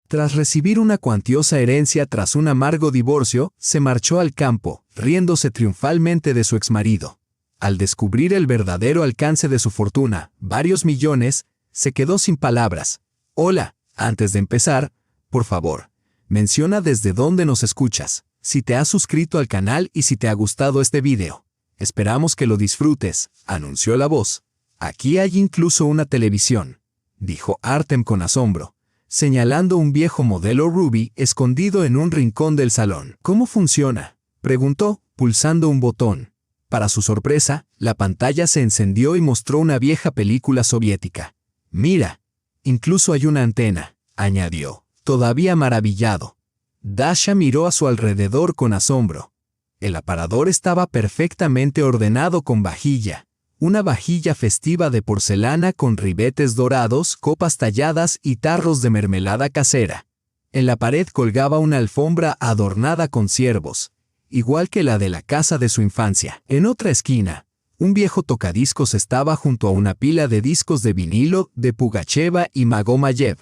Tras recibir una cuantiosa herencia tras un amargo divorcio, se marchó al campo, riéndose triunfalmente de su exmarido. Al descubrir el verdadero alcance de su fortuna, varios millones, se quedó sin palabras. Hola, antes de empezar, por favor, menciona desde dónde nos escuchas, si te has suscrito al canal y si te ha gustado este video. Esperamos que lo disfrutes, anunció la voz. Aquí hay incluso una televisión, dijo Artem con asombro, señalando un viejo modelo Ruby escondido en un rincón del salón. ¿Cómo funciona?, preguntó, pulsando un botón. Para su sorpresa, la pantalla se encendió y mostró una vieja película soviética. Mira, incluso hay una antena, añadió, todavía maravillado. Dasha miró a su alrededor con asombro. El aparador estaba perfectamente ordenado con vajilla. Una vajilla festiva de porcelana con ribetes dorados, copas talladas y tarros de mermelada casera. En la pared colgaba una alfombra adornada con ciervos, igual que la de la casa de su infancia. En otra esquina, un viejo tocadiscos estaba junto a una pila de discos de vinilo de Pugacheva y Magomayev.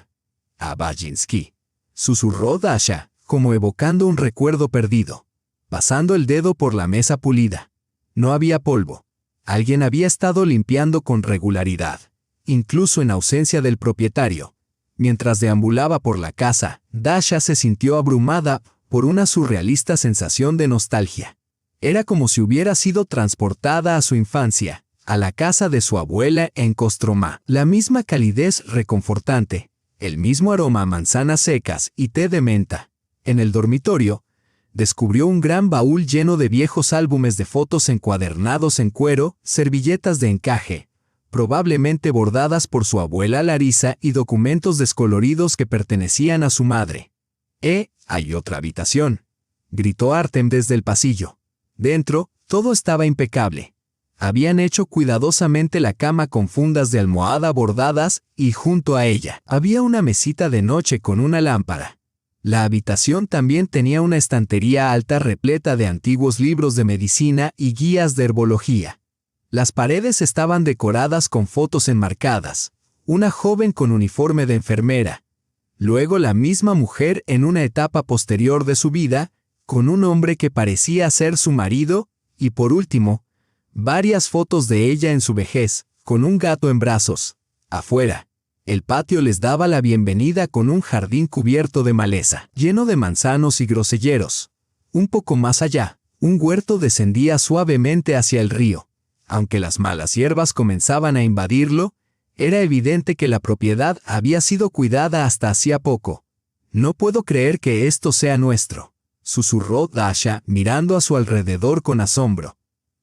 Abajinsky, susurró Dasha, como evocando un recuerdo perdido, pasando el dedo por la mesa pulida. No había polvo. Alguien había estado limpiando con regularidad, incluso en ausencia del propietario. Mientras deambulaba por la casa, Dasha se sintió abrumada por una surrealista sensación de nostalgia. Era como si hubiera sido transportada a su infancia, a la casa de su abuela en Kostromá. La misma calidez reconfortante, el mismo aroma a manzanas secas y té de menta. En el dormitorio, descubrió un gran baúl lleno de viejos álbumes de fotos encuadernados en cuero, servilletas de encaje, probablemente bordadas por su abuela Larisa, y documentos descoloridos que pertenecían a su madre. Hay otra habitación, gritó Artem desde el pasillo. Dentro, todo estaba impecable. Habían hecho cuidadosamente la cama con fundas de almohada bordadas y junto a ella había una mesita de noche con una lámpara. La habitación también tenía una estantería alta repleta de antiguos libros de medicina y guías de herbología. Las paredes estaban decoradas con fotos enmarcadas, una joven con uniforme de enfermera, luego la misma mujer en una etapa posterior de su vida, con un hombre que parecía ser su marido, y por último, varias fotos de ella en su vejez, con un gato en brazos. Afuera, el patio les daba la bienvenida con un jardín cubierto de maleza, lleno de manzanos y groselleros. Un poco más allá, un huerto descendía suavemente hacia el río. Aunque las malas hierbas comenzaban a invadirlo, era evidente que la propiedad había sido cuidada hasta hacía poco. No puedo creer que esto sea nuestro, susurró Dasha, mirando a su alrededor con asombro.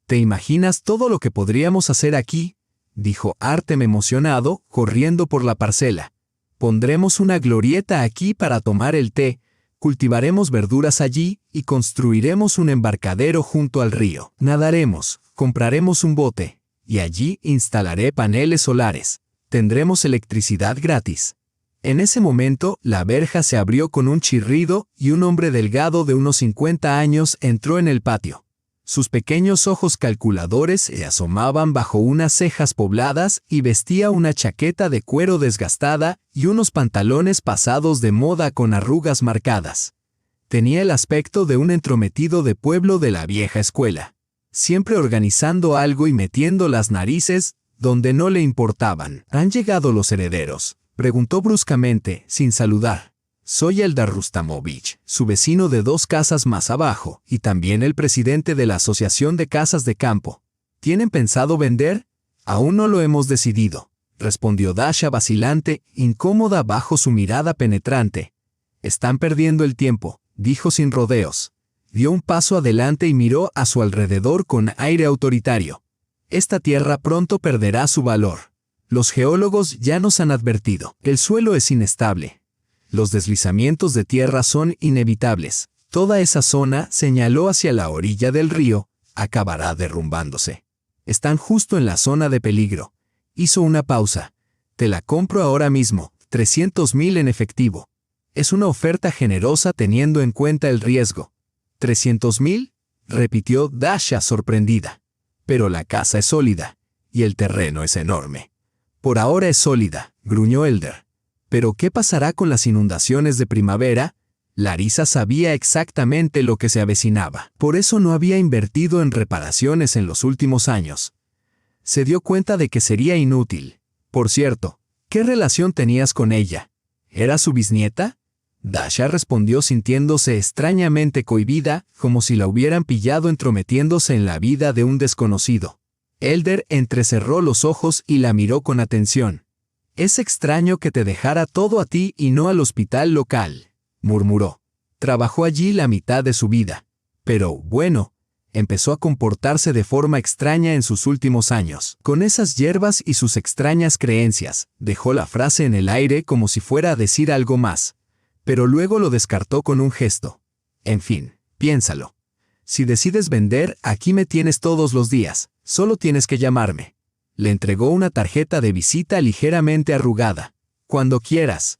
¿Te imaginas todo lo que podríamos hacer aquí?, dijo Artem emocionado, corriendo por la parcela. Pondremos una glorieta aquí para tomar el té, cultivaremos verduras allí y construiremos un embarcadero junto al río. Nadaremos, compraremos un bote, y allí instalaré paneles solares. Tendremos electricidad gratis. En ese momento, la verja se abrió con un chirrido y un hombre delgado de unos 50 años entró en el patio. Sus pequeños ojos calculadores se asomaban bajo unas cejas pobladas y vestía una chaqueta de cuero desgastada y unos pantalones pasados de moda con arrugas marcadas. Tenía el aspecto de un entrometido de pueblo de la vieja escuela, siempre organizando algo y metiendo las narices donde no le importaban. ¿Han llegado los herederos?, preguntó bruscamente, sin saludar. Soy Eldar Rustamovich, su vecino de 2 casas más abajo, y también el presidente de la Asociación de Casas de Campo. ¿Tienen pensado vender? Aún no lo hemos decidido, respondió Dasha vacilante, incómoda bajo su mirada penetrante. Están perdiendo el tiempo, dijo sin rodeos. Dio un paso adelante y miró a su alrededor con aire autoritario. Esta tierra pronto perderá su valor. Los geólogos ya nos han advertido. El suelo es inestable. Los deslizamientos de tierra son inevitables. Toda esa zona, señaló hacia la orilla del río, acabará derrumbándose. Están justo en la zona de peligro. Hizo una pausa. Te la compro ahora mismo, 300.000 en efectivo. Es una oferta generosa teniendo en cuenta el riesgo. ¿300.000? Repitió Dasha sorprendida. Pero la casa es sólida, y el terreno es enorme. Por ahora es sólida, gruñó Eldar. Pero ¿qué pasará con las inundaciones de primavera? Larisa sabía exactamente lo que se avecinaba. Por eso no había invertido en reparaciones en los últimos años. Se dio cuenta de que sería inútil. Por cierto, ¿qué relación tenías con ella? ¿Era su bisnieta? Dasha respondió sintiéndose extrañamente cohibida, como si la hubieran pillado entrometiéndose en la vida de un desconocido. Elder entrecerró los ojos y la miró con atención. «Es extraño que te dejara todo a ti y no al hospital local», murmuró. «Trabajó allí la mitad de su vida. Pero, bueno, empezó a comportarse de forma extraña en sus últimos años. Con esas hierbas y sus extrañas creencias», dejó la frase en el aire como si fuera a decir algo más. Pero luego lo descartó con un gesto. «En fin, piénsalo. Si decides vender, aquí me tienes todos los días. Solo tienes que llamarme». Le entregó una tarjeta de visita ligeramente arrugada. «Cuando quieras.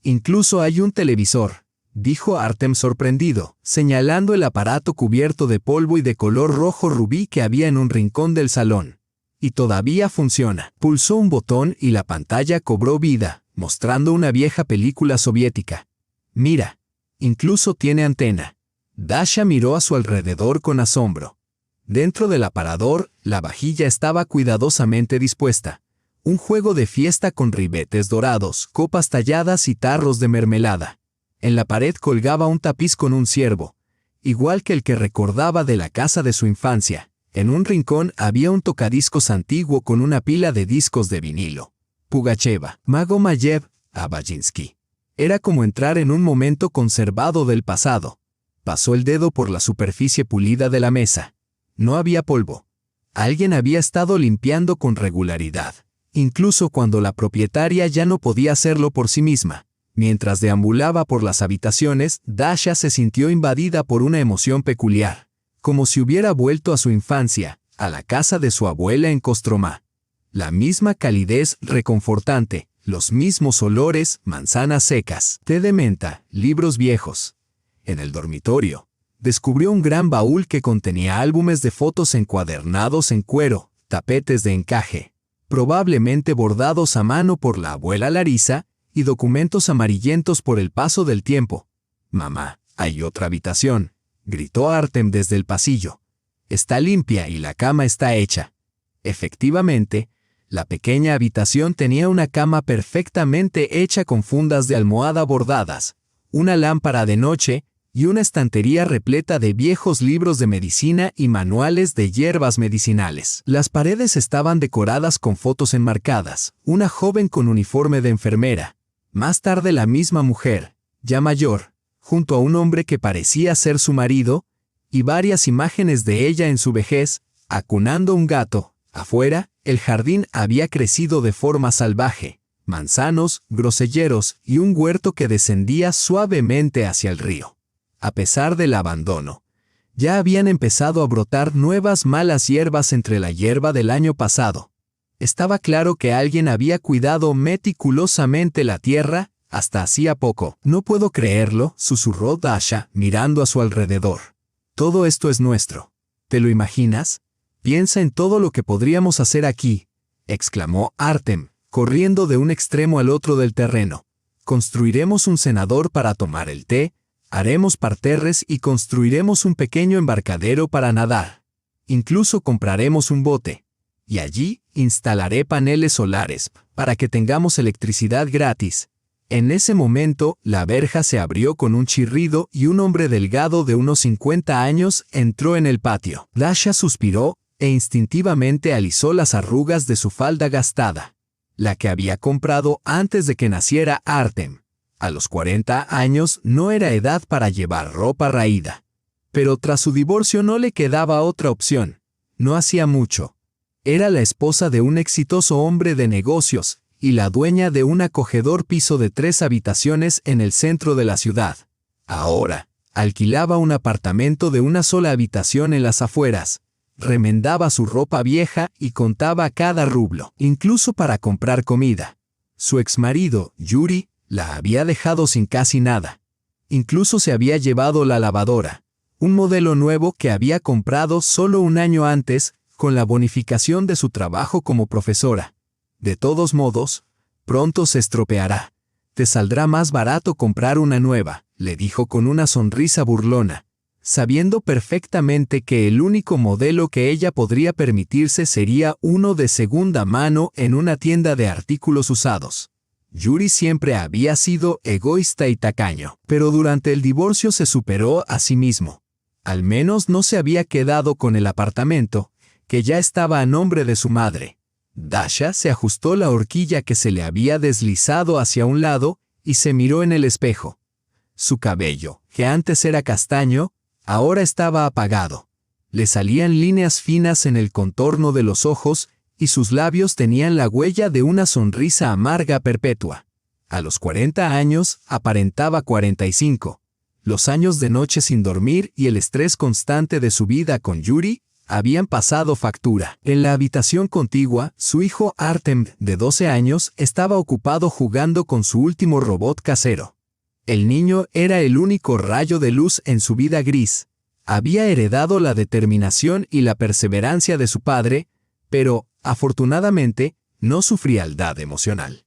Incluso hay un televisor», dijo Artem sorprendido, señalando el aparato cubierto de polvo y de color rojo rubí que había en un rincón del salón. «Y todavía funciona». Pulsó un botón y la pantalla cobró vida, mostrando una vieja película soviética. «Mira, incluso tiene antena». Dasha miró a su alrededor con asombro. Dentro del aparador, la vajilla estaba cuidadosamente dispuesta. Un juego de fiesta con ribetes dorados, copas talladas y tarros de mermelada. En la pared colgaba un tapiz con un ciervo, igual que el que recordaba de la casa de su infancia. En un rincón había un tocadiscos antiguo con una pila de discos de vinilo. Pugacheva, Magomayev, Abayinsky. Era como entrar en un momento conservado del pasado. Pasó el dedo por la superficie pulida de la mesa. No había polvo. Alguien había estado limpiando con regularidad, incluso cuando la propietaria ya no podía hacerlo por sí misma. Mientras deambulaba por las habitaciones, Dasha se sintió invadida por una emoción peculiar, como si hubiera vuelto a su infancia, a la casa de su abuela en Kostromá. La misma calidez reconfortante, los mismos olores, manzanas secas, té de menta, libros viejos. En el dormitorio, descubrió un gran baúl que contenía álbumes de fotos encuadernados en cuero, tapetes de encaje, probablemente bordados a mano por la abuela Larisa, y documentos amarillentos por el paso del tiempo. «Mamá, hay otra habitación», gritó Artem desde el pasillo. «Está limpia y la cama está hecha». Efectivamente, la pequeña habitación tenía una cama perfectamente hecha con fundas de almohada bordadas, una lámpara de noche y una estantería repleta de viejos libros de medicina y manuales de hierbas medicinales. Las paredes estaban decoradas con fotos enmarcadas, una joven con uniforme de enfermera, más tarde la misma mujer, ya mayor, junto a un hombre que parecía ser su marido, y varias imágenes de ella en su vejez, acunando un gato. Afuera, el jardín había crecido de forma salvaje, manzanos, groselleros y un huerto que descendía suavemente hacia el río. A pesar del abandono, ya habían empezado a brotar nuevas malas hierbas entre la hierba del año pasado. Estaba claro que alguien había cuidado meticulosamente la tierra hasta hacía poco. «No puedo creerlo», susurró Dasha, mirando a su alrededor. «Todo esto es nuestro. ¿Te lo imaginas? Piensa en todo lo que podríamos hacer aquí», exclamó Artem, corriendo de un extremo al otro del terreno. «Construiremos un cenador para tomar el té, haremos parterres y construiremos un pequeño embarcadero para nadar. Incluso compraremos un bote. Y allí instalaré paneles solares para que tengamos electricidad gratis». En ese momento, la verja se abrió con un chirrido y un hombre delgado de unos 50 años entró en el patio. Dasha suspiró e instintivamente alisó las arrugas de su falda gastada, la que había comprado antes de que naciera Artem. A los 40 años no era edad para llevar ropa raída. Pero tras su divorcio no le quedaba otra opción. No hacía mucho. Era la esposa de un exitoso hombre de negocios y la dueña de un acogedor piso de 3 habitaciones en el centro de la ciudad. Ahora, alquilaba un apartamento de una sola habitación en las afueras, remendaba su ropa vieja y contaba cada rublo, incluso para comprar comida. Su exmarido, Yuri, la había dejado sin casi nada. Incluso se había llevado la lavadora, un modelo nuevo que había comprado solo un año antes, con la bonificación de su trabajo como profesora. De todos modos, pronto se estropeará. Te saldrá más barato comprar una nueva, le dijo con una sonrisa burlona, sabiendo perfectamente que el único modelo que ella podría permitirse sería uno de segunda mano en una tienda de artículos usados. Yuri siempre había sido egoísta y tacaño, pero durante el divorcio se superó a sí mismo. Al menos no se había quedado con el apartamento, que ya estaba a nombre de su madre. Dasha se ajustó la horquilla que se le había deslizado hacia un lado y se miró en el espejo. Su cabello, que antes era castaño, ahora estaba apagado. Le salían líneas finas en el contorno de los ojos y sus labios tenían la huella de una sonrisa amarga perpetua. A los 40 años aparentaba 45. Los años de noche sin dormir y el estrés constante de su vida con Yuri habían pasado factura. En la habitación contigua, su hijo Artem, de 12 años, estaba ocupado jugando con su último robot casero. El niño era el único rayo de luz en su vida gris. Había heredado la determinación y la perseverancia de su padre, pero, afortunadamente, no su frialdad emocional.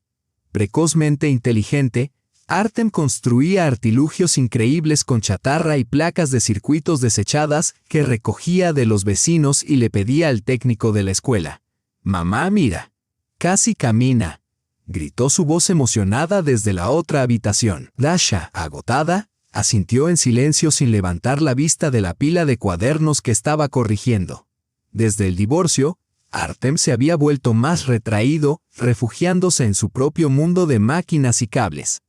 Precozmente inteligente, Artem construía artilugios increíbles con chatarra y placas de circuitos desechadas que recogía de los vecinos y le pedía al técnico de la escuela: «Mamá, mira, casi camina», gritó su voz emocionada desde la otra habitación. Dasha, agotada, asintió en silencio sin levantar la vista de la pila de cuadernos que estaba corrigiendo. Desde el divorcio, Artem se había vuelto más retraído, refugiándose en su propio mundo de máquinas y cables.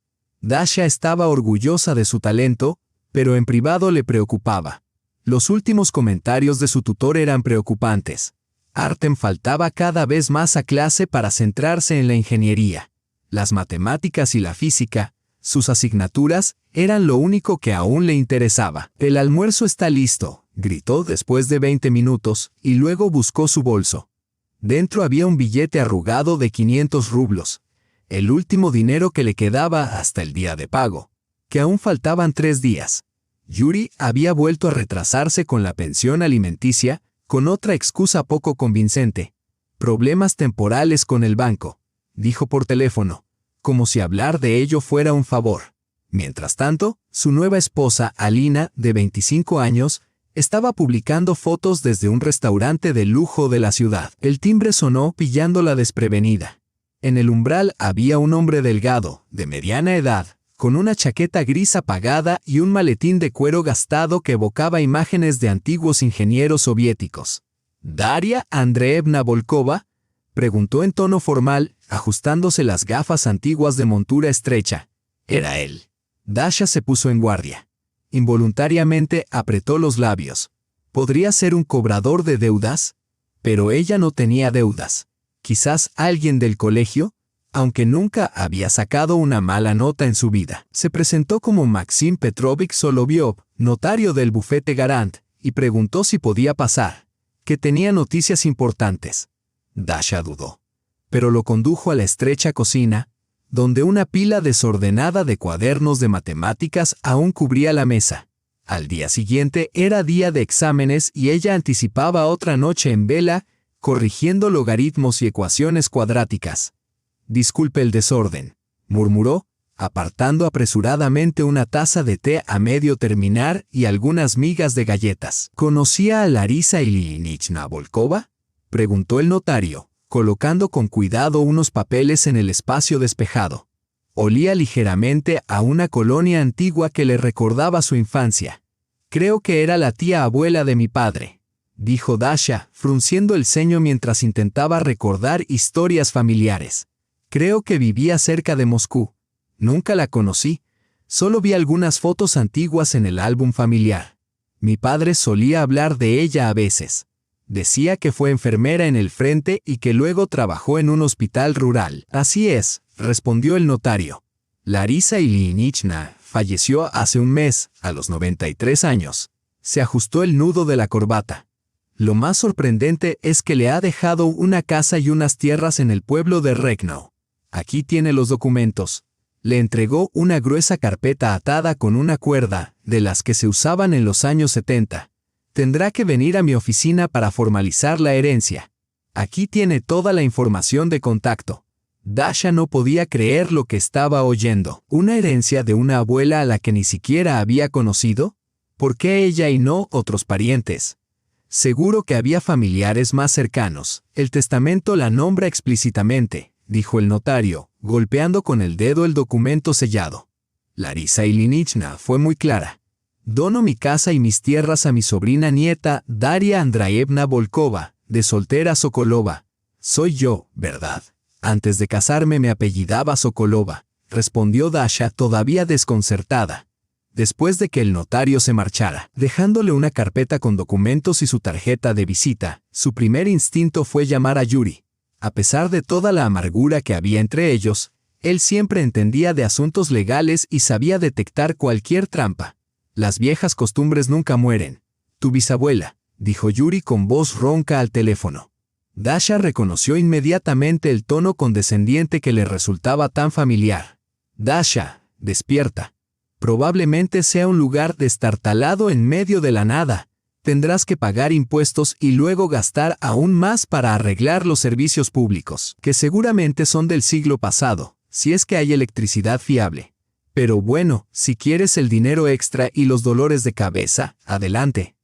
Dasha estaba orgullosa de su talento, pero en privado le preocupaba. Los últimos comentarios de su tutor eran preocupantes. Artem faltaba cada vez más a clase para centrarse en la ingeniería. Las matemáticas y la física, sus asignaturas, eran lo único que aún le interesaba. «El almuerzo está listo», gritó después de 20 minutos, y luego buscó su bolso. Dentro había un billete arrugado de 500 rublos. El último dinero que le quedaba hasta el día de pago, que aún faltaban 3 días. Yuri había vuelto a retrasarse con la pensión alimenticia, con otra excusa poco convincente. «Problemas temporales con el banco», dijo por teléfono, como si hablar de ello fuera un favor. Mientras tanto, su nueva esposa, Alina, de 25 años, estaba publicando fotos desde un restaurante de lujo de la ciudad. El timbre sonó pillándola desprevenida. En el umbral había un hombre delgado, de mediana edad, con una chaqueta gris apagada y un maletín de cuero gastado que evocaba imágenes de antiguos ingenieros soviéticos. «¿Daria Andreevna Volkova?», preguntó en tono formal, ajustándose las gafas antiguas de montura estrecha. Era él. Dasha se puso en guardia. Involuntariamente apretó los labios. ¿Podría ser un cobrador de deudas? Pero ella no tenía deudas. Quizás alguien del colegio, aunque nunca había sacado una mala nota en su vida. Se presentó como Maxim Petrovich Solovyov, notario del bufete Garant, y preguntó si podía pasar, que tenía noticias importantes. Dasha dudó, pero lo condujo a la estrecha cocina, donde una pila desordenada de cuadernos de matemáticas aún cubría la mesa. Al día siguiente era día de exámenes y ella anticipaba otra noche en vela, corrigiendo logaritmos y ecuaciones cuadráticas. «Disculpe el desorden», murmuró, apartando apresuradamente una taza de té a medio terminar y algunas migas de galletas. «¿Conocía a Larisa Ilyinichna Volkova?», preguntó el notario, colocando con cuidado unos papeles en el espacio despejado. Olía ligeramente a una colonia antigua que le recordaba su infancia. «Creo que era la tía abuela de mi padre», dijo Dasha, frunciendo el ceño mientras intentaba recordar historias familiares. «Creo que vivía cerca de Moscú. Nunca la conocí. Solo vi algunas fotos antiguas en el álbum familiar. Mi padre solía hablar de ella a veces. Decía que fue enfermera en el frente y que luego trabajó en un hospital rural». «Así es», respondió el notario. «Larisa Ilyinichna falleció hace un mes, a los 93 años. Se ajustó el nudo de la corbata. Lo más sorprendente es que le ha dejado una casa y unas tierras en el pueblo de Rekno. Aquí tiene los documentos». Le entregó una gruesa carpeta atada con una cuerda, de las que se usaban en los años 70. «Tendrá que venir a mi oficina para formalizar la herencia. Aquí tiene toda la información de contacto». Dasha no podía creer lo que estaba oyendo. ¿Una herencia de una abuela a la que ni siquiera había conocido? ¿Por qué ella y no otros parientes? Seguro que había familiares más cercanos. El testamento la nombra explícitamente, dijo el notario, golpeando con el dedo el documento sellado. Larisa Ilinichna fue muy clara. Dono mi casa y mis tierras a mi sobrina nieta Daria Andrayevna Volkova, de soltera Sokolova. Soy yo, ¿verdad? Antes de casarme me apellidaba Sokolova, respondió Dasha todavía desconcertada. Después de que el notario se marchara, dejándole una carpeta con documentos y su tarjeta de visita, su primer instinto fue llamar a Yuri. A pesar de toda la amargura que había entre ellos, él siempre entendía de asuntos legales y sabía detectar cualquier trampa. Las viejas costumbres nunca mueren. Tu bisabuela, dijo Yuri con voz ronca al teléfono. Dasha reconoció inmediatamente el tono condescendiente que le resultaba tan familiar. Dasha, despierta. Probablemente sea un lugar destartalado en medio de la nada. Tendrás que pagar impuestos y luego gastar aún más para arreglar los servicios públicos, que seguramente son del siglo pasado, si es que hay electricidad fiable. Pero bueno, si quieres el dinero extra y los dolores de cabeza, adelante.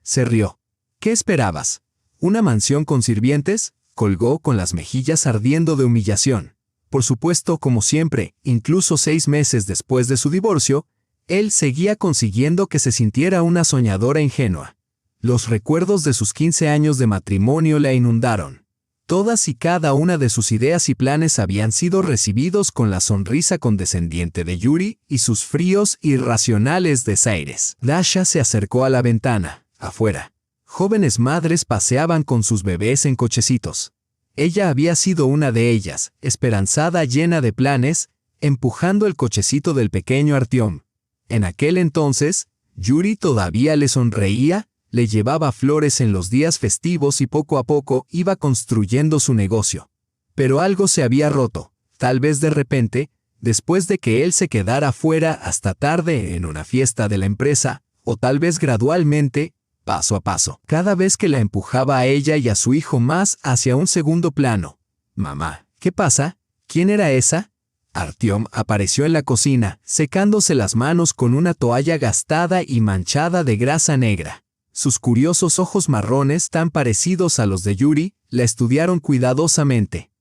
Se rió. ¿Qué esperabas? ¿Una mansión con sirvientes? Colgó con las mejillas ardiendo de humillación. Por supuesto, como siempre, incluso 6 meses después de su divorcio, él seguía consiguiendo que se sintiera una soñadora ingenua. Los recuerdos de sus 15 años de matrimonio la inundaron. Todas y cada una de sus ideas y planes habían sido recibidos con la sonrisa condescendiente de Yuri y sus fríos irracionales desaires. Dasha se acercó a la ventana. Afuera, jóvenes madres paseaban con sus bebés en cochecitos. Ella había sido una de ellas, esperanzada, llena de planes, empujando el cochecito del pequeño Artyom. En aquel entonces, Yuri todavía le sonreía, le llevaba flores en los días festivos y poco a poco iba construyendo su negocio. Pero algo se había roto, tal vez de repente, después de que él se quedara fuera hasta tarde en una fiesta de la empresa, o tal vez gradualmente, paso a paso, cada vez que la empujaba a ella y a su hijo más hacia un segundo plano. Mamá, ¿qué pasa? ¿Quién era esa? Artyom apareció en la cocina, secándose las manos con una toalla gastada y manchada de grasa negra. Sus curiosos ojos marrones, tan parecidos a los de Yuri, la estudiaron cuidadosamente.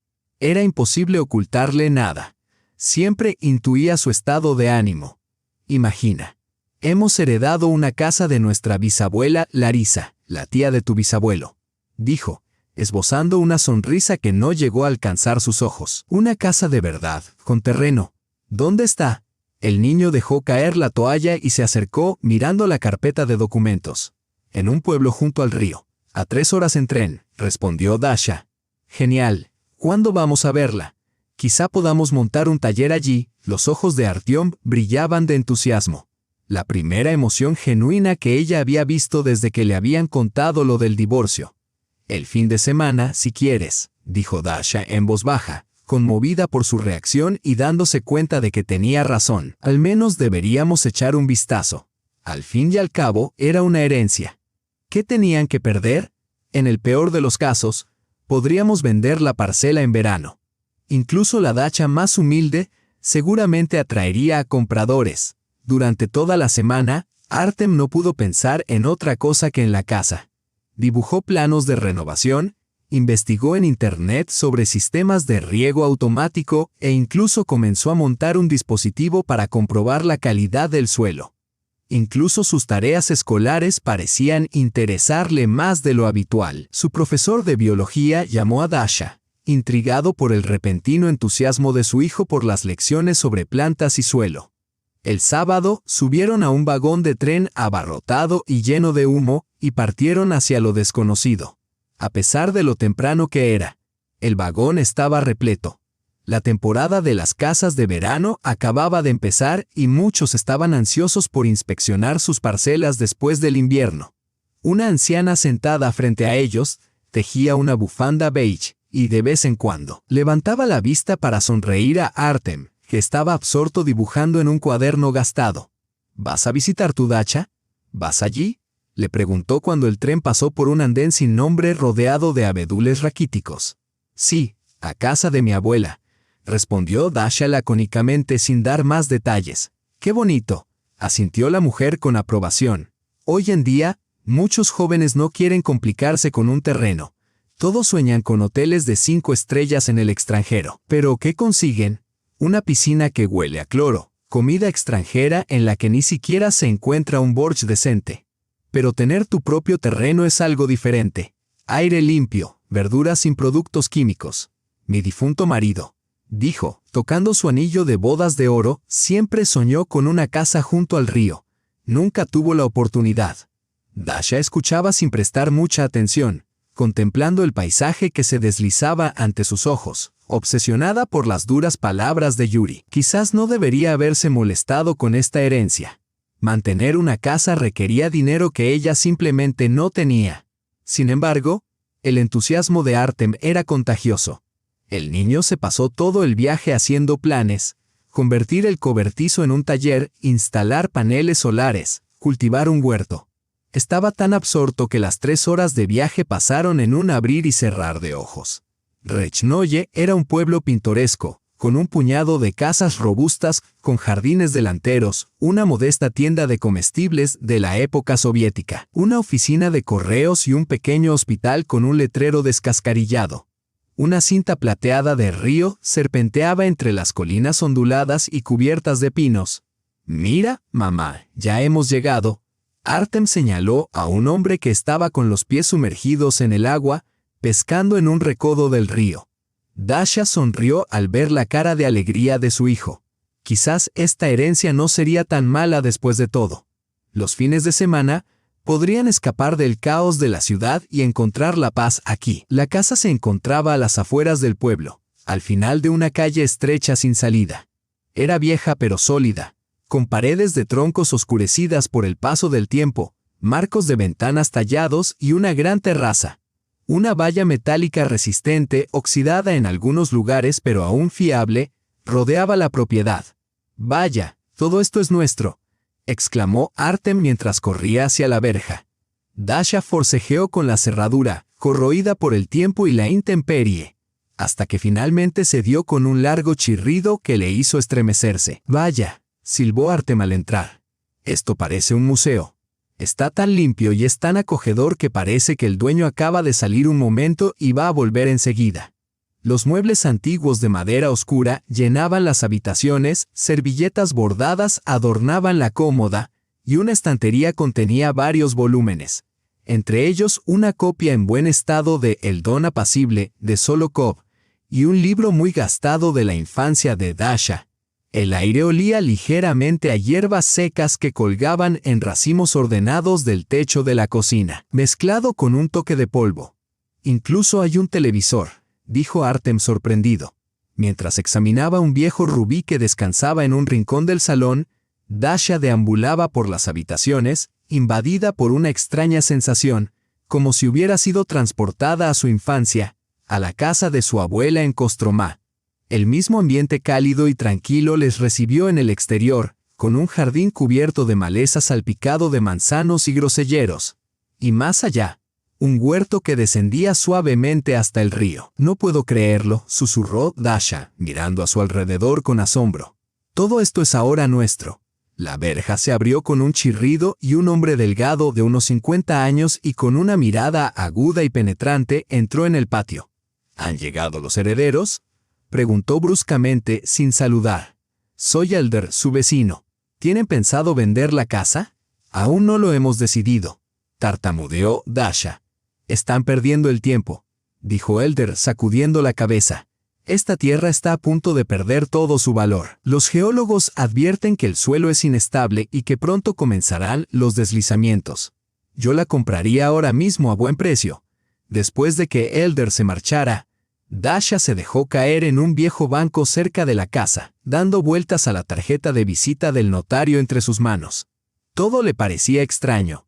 Era imposible ocultarle nada. Siempre intuía su estado de ánimo. Imagina. Hemos heredado una casa de nuestra bisabuela Larisa, la tía de tu bisabuelo, dijo, esbozando una sonrisa que no llegó a alcanzar sus ojos. Una casa de verdad, con terreno. ¿Dónde está? El niño dejó caer la toalla y se acercó mirando la carpeta de documentos. En un pueblo junto al río. A 3 horas en tren, respondió Dasha. Genial. ¿Cuándo vamos a verla? Quizá podamos montar un taller allí. Los ojos de Artyom brillaban de entusiasmo. La primera emoción genuina que ella había visto desde que le habían contado lo del divorcio. El fin de semana, si quieres, dijo Dasha en voz baja, conmovida por su reacción y dándose cuenta de que tenía razón. Al menos deberíamos echar un vistazo. Al fin y al cabo, era una herencia. ¿Qué tenían que perder? En el peor de los casos, podríamos vender la parcela en verano. Incluso la dacha más humilde seguramente atraería a compradores. Durante toda la semana, Artem no pudo pensar en otra cosa que en la casa. Dibujó planos de renovación, investigó en Internet sobre sistemas de riego automático e incluso comenzó a montar un dispositivo para comprobar la calidad del suelo. Incluso sus tareas escolares parecían interesarle más de lo habitual. Su profesor de biología llamó a Dasha, intrigado por el repentino entusiasmo de su hijo por las lecciones sobre plantas y suelo. El sábado subieron a un vagón de tren abarrotado y lleno de humo y partieron hacia lo desconocido. A pesar de lo temprano que era, el vagón estaba repleto. La temporada de las casas de verano acababa de empezar y muchos estaban ansiosos por inspeccionar sus parcelas después del invierno. Una anciana sentada frente a ellos tejía una bufanda beige y de vez en cuando levantaba la vista para sonreír a Artem, que estaba absorto dibujando en un cuaderno gastado. ¿Vas a visitar tu dacha? ¿Vas allí? Le preguntó cuando el tren pasó por un andén sin nombre rodeado de abedules raquíticos. Sí, a casa de mi abuela. respondió Dasha lacónicamente sin dar más detalles. ¡Qué bonito!, asintió la mujer con aprobación. Hoy en día, muchos jóvenes no quieren complicarse con un terreno. Todos sueñan con hoteles de 5 estrellas en el extranjero. ¿Pero qué consiguen? Una piscina que huele a cloro, comida extranjera en la que ni siquiera se encuentra un borscht decente. Pero tener tu propio terreno es algo diferente. Aire limpio, verduras sin productos químicos. Mi difunto marido, dijo, tocando su anillo de bodas de oro, siempre soñó con una casa junto al río. Nunca tuvo la oportunidad. Dasha escuchaba sin prestar mucha atención, contemplando el paisaje que se deslizaba ante sus ojos, obsesionada por las duras palabras de Yuri. Quizás no debería haberse molestado con esta herencia. Mantener una casa requería dinero que ella simplemente no tenía. Sin embargo, el entusiasmo de Artem era contagioso. El niño se pasó todo el viaje haciendo planes: convertir el cobertizo en un taller, instalar paneles solares, cultivar un huerto. Estaba tan absorto que las 3 horas de viaje pasaron en un abrir y cerrar de ojos. Rechnoye era un pueblo pintoresco, con un puñado de casas robustas, con jardines delanteros, una modesta tienda de comestibles de la época soviética, una oficina de correos y un pequeño hospital con un letrero descascarillado. Una cinta plateada de río serpenteaba entre las colinas onduladas y cubiertas de pinos. «Mira, mamá, ya hemos llegado». Artem señaló a un hombre que estaba con los pies sumergidos en el agua, pescando en un recodo del río. Dasha sonrió al ver la cara de alegría de su hijo. Quizás esta herencia no sería tan mala después de todo. Los fines de semana podrían escapar del caos de la ciudad y encontrar la paz aquí. La casa se encontraba a las afueras del pueblo, al final de una calle estrecha sin salida. Era vieja pero sólida, con paredes de troncos oscurecidas por el paso del tiempo, marcos de ventanas tallados y una gran terraza. Una valla metálica resistente, oxidada en algunos lugares pero aún fiable, rodeaba la propiedad. «Vaya, todo esto es nuestro», exclamó Artem mientras corría hacia la verja. Dasha forcejeó con la cerradura, corroída por el tiempo y la intemperie, hasta que finalmente se dio con un largo chirrido que le hizo estremecerse. «Vaya», silbó Artem al entrar. «Esto parece un museo. Está tan limpio y es tan acogedor que parece que el dueño acaba de salir un momento y va a volver enseguida». Los muebles antiguos de madera oscura llenaban las habitaciones, servilletas bordadas adornaban la cómoda, y una estantería contenía varios volúmenes, entre ellos una copia en buen estado de El don apacible de Solokov y un libro muy gastado de la infancia de Dasha. El aire olía ligeramente a hierbas secas que colgaban en racimos ordenados del techo de la cocina, mezclado con un toque de polvo. «Incluso hay un televisor», dijo Artem sorprendido. Mientras examinaba un viejo rubí que descansaba en un rincón del salón, Dasha deambulaba por las habitaciones, invadida por una extraña sensación, como si hubiera sido transportada a su infancia, a la casa de su abuela en Kostromá. El mismo ambiente cálido y tranquilo les recibió en el exterior, con un jardín cubierto de maleza salpicado de manzanos y groselleros. Y más allá, un huerto que descendía suavemente hasta el río. «No puedo creerlo», susurró Dasha, mirando a su alrededor con asombro. «Todo esto es ahora nuestro». La verja se abrió con un chirrido y un hombre delgado de unos 50 años y con una mirada aguda y penetrante entró en el patio. «¿Han llegado los herederos?», preguntó bruscamente sin saludar. «Soy Elder, su vecino. ¿Tienen pensado vender la casa?» «Aún no lo hemos decidido», tartamudeó Dasha. «Están perdiendo el tiempo», dijo Elder sacudiendo la cabeza. «Esta tierra está a punto de perder todo su valor. Los geólogos advierten que el suelo es inestable y que pronto comenzarán los deslizamientos. Yo la compraría ahora mismo a buen precio». Después de que Elder se marchara, Dasha se dejó caer en un viejo banco cerca de la casa, dando vueltas a la tarjeta de visita del notario entre sus manos. Todo le parecía extraño.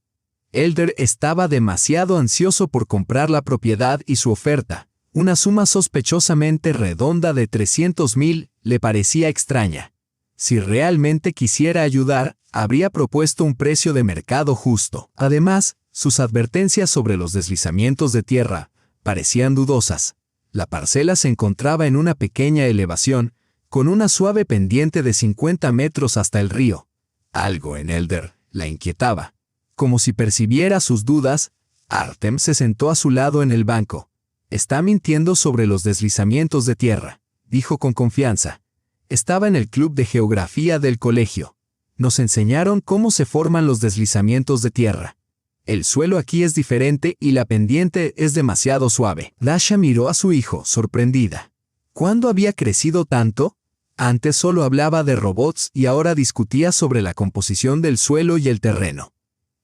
Elder estaba demasiado ansioso por comprar la propiedad y su oferta, una suma sospechosamente redonda de 300.000, le parecía extraña. Si realmente quisiera ayudar, habría propuesto un precio de mercado justo. Además, sus advertencias sobre los deslizamientos de tierra parecían dudosas. La parcela se encontraba en una pequeña elevación, con una suave pendiente de 50 metros hasta el río. Algo en Elder la inquietaba. Como si percibiera sus dudas, Artem se sentó a su lado en el banco. «Está mintiendo sobre los deslizamientos de tierra», dijo con confianza. «Estaba en el club de geografía del colegio. Nos enseñaron cómo se forman los deslizamientos de tierra. El suelo aquí es diferente y la pendiente es demasiado suave». Dasha miró a su hijo, sorprendida. ¿Cuándo había crecido tanto? Antes solo hablaba de robots y ahora discutía sobre la composición del suelo y el terreno.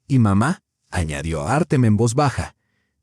«Y mamá», añadió Artem en voz baja,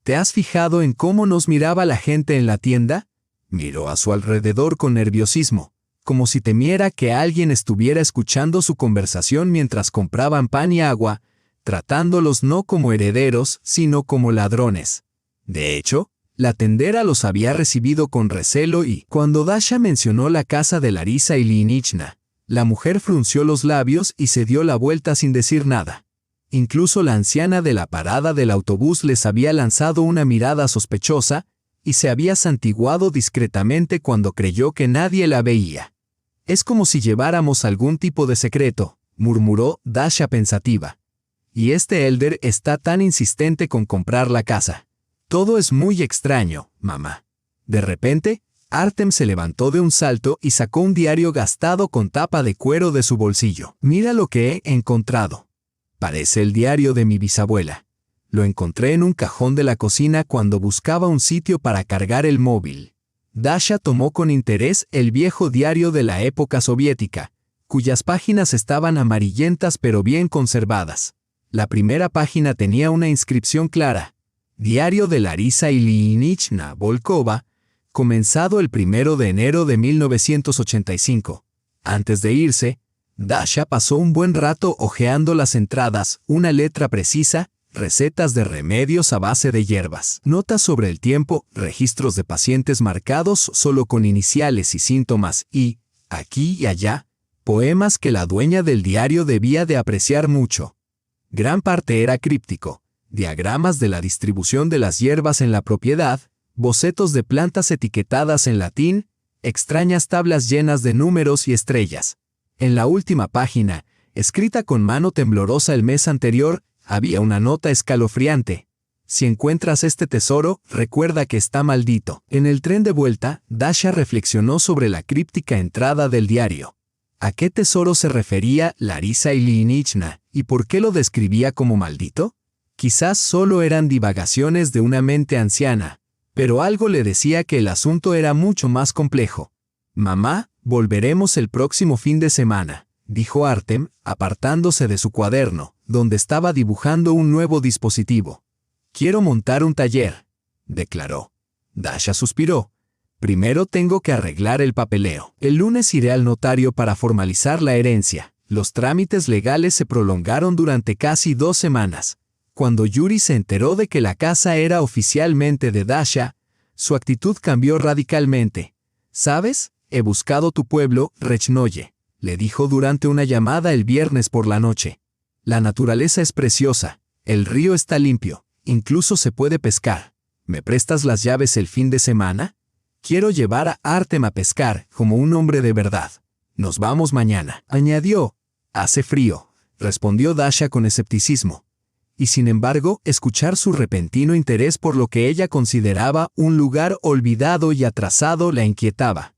«¿te has fijado en cómo nos miraba la gente en la tienda?» Miró a su alrededor con nerviosismo, como si temiera que alguien estuviera escuchando su conversación mientras compraban pan y agua, tratándolos no como herederos, sino como ladrones. De hecho, la tendera los había recibido con recelo y, cuando Dasha mencionó la casa de Larisa Ilyinichna, la mujer frunció los labios y se dio la vuelta sin decir nada. Incluso la anciana de la parada del autobús les había lanzado una mirada sospechosa y se había santiguado discretamente cuando creyó que nadie la veía. «Es como si lleváramos algún tipo de secreto», murmuró Dasha pensativa. «Y este Elder está tan insistente con comprar la casa. Todo es muy extraño, mamá». De repente, Artem se levantó de un salto y sacó un diario gastado con tapa de cuero de su bolsillo. «Mira lo que he encontrado. Parece el diario de mi bisabuela. Lo encontré en un cajón de la cocina cuando buscaba un sitio para cargar el móvil». Dasha tomó con interés el viejo diario de la época soviética, cuyas páginas estaban amarillentas pero bien conservadas. La primera página tenía una inscripción clara: «Diario de Larisa Ilyinichna Volkova, comenzado el 1 de enero de 1985. Antes de irse, Dasha pasó un buen rato hojeando las entradas, una letra precisa, recetas de remedios a base de hierbas, notas sobre el tiempo, registros de pacientes marcados solo con iniciales y síntomas y, aquí y allá, poemas que la dueña del diario debía de apreciar mucho. Gran parte era críptico, diagramas de la distribución de las hierbas en la propiedad, bocetos de plantas etiquetadas en latín, extrañas tablas llenas de números y estrellas. En la última página, escrita con mano temblorosa el mes anterior, había una nota escalofriante: «Si encuentras este tesoro, recuerda que está maldito». En el tren de vuelta, Dasha reflexionó sobre la críptica entrada del diario. ¿A qué tesoro se refería Larisa Ilyinichna y por qué lo describía como maldito? Quizás solo eran divagaciones de una mente anciana, pero algo le decía que el asunto era mucho más complejo. «Mamá, volveremos el próximo fin de semana», dijo Artem, apartándose de su cuaderno, donde estaba dibujando un nuevo dispositivo. «Quiero montar un taller», declaró. Dasha suspiró. «Primero tengo que arreglar el papeleo. El lunes iré al notario para formalizar la herencia». Los trámites legales se prolongaron durante casi 2 semanas. Cuando Yuri se enteró de que la casa era oficialmente de Dasha, su actitud cambió radicalmente. «¿Sabes? He buscado tu pueblo, Rechnoye», le dijo durante una llamada el viernes por la noche. «La naturaleza es preciosa, el río está limpio, incluso se puede pescar. ¿Me prestas las llaves el fin de semana? Quiero llevar a Artem a pescar como un hombre de verdad. Nos vamos mañana», añadió. «Hace frío», respondió Dasha con escepticismo. Y sin embargo, escuchar su repentino interés por lo que ella consideraba un lugar olvidado y atrasado la inquietaba.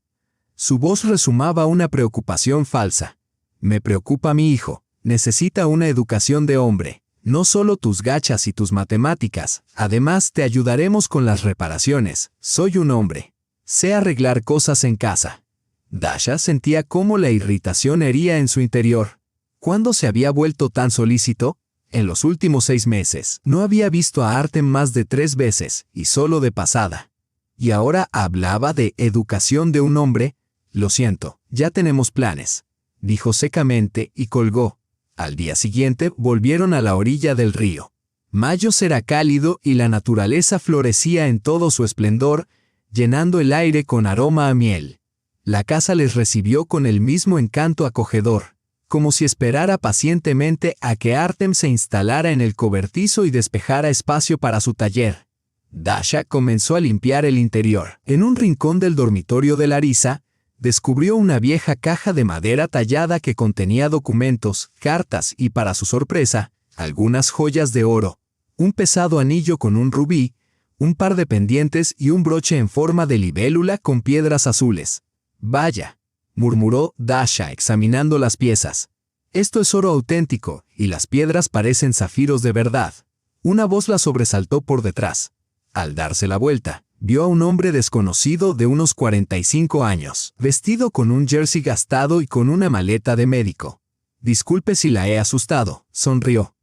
Su voz resumaba una preocupación falsa. «Me preocupa mi hijo. Necesita una educación de hombre. No solo tus gachas y tus matemáticas. Además, te ayudaremos con las reparaciones. Soy un hombre. Sé arreglar cosas en casa». Dasha sentía cómo la irritación hería en su interior. ¿Cuándo se había vuelto tan solícito? En los últimos 6 meses. No había visto a Artem más de 3 veces, y solo de pasada. Y ahora hablaba de educación de un hombre. «Lo siento, ya tenemos planes», dijo secamente y colgó. Al día siguiente volvieron a la orilla del río. Mayo era cálido y la naturaleza florecía en todo su esplendor, llenando el aire con aroma a miel. La casa les recibió con el mismo encanto acogedor, como si esperara pacientemente a que Artem se instalara en el cobertizo y despejara espacio para su taller. Dasha comenzó a limpiar el interior. En un rincón del dormitorio de Larisa, descubrió una vieja caja de madera tallada que contenía documentos, cartas y, para su sorpresa, algunas joyas de oro, un pesado anillo con un rubí, un par de pendientes y un broche en forma de libélula con piedras azules. «Vaya», murmuró Dasha examinando las piezas. «Esto es oro auténtico, y las piedras parecen zafiros de verdad». Una voz la sobresaltó por detrás. Al darse la vuelta, vio a un hombre desconocido de unos 45 años, vestido con un jersey gastado y con una maleta de médico. «Disculpe si la he asustado», sonrió.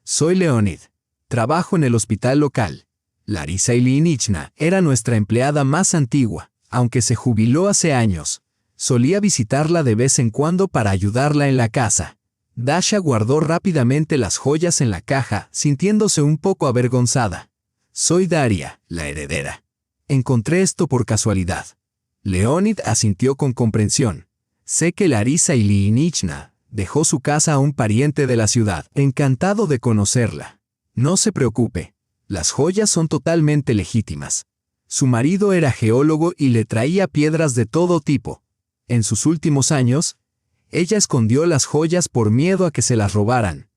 «Soy Leonid. Trabajo en el hospital local. Larisa Ilyinichna era nuestra empleada más antigua, aunque se jubiló hace años. Solía visitarla de vez en cuando para ayudarla en la casa». Dasha guardó rápidamente las joyas en la caja, sintiéndose un poco avergonzada. «Soy Daria, la heredera. Encontré esto por casualidad». Leonid asintió con comprensión. «Sé que Larisa Ilyinichna dejó su casa a un pariente de la ciudad. Encantado de conocerla. No se preocupe, las joyas son totalmente legítimas. Su marido era geólogo y le traía piedras de todo tipo. En sus últimos años, ella escondió las joyas por miedo a que se las robaran».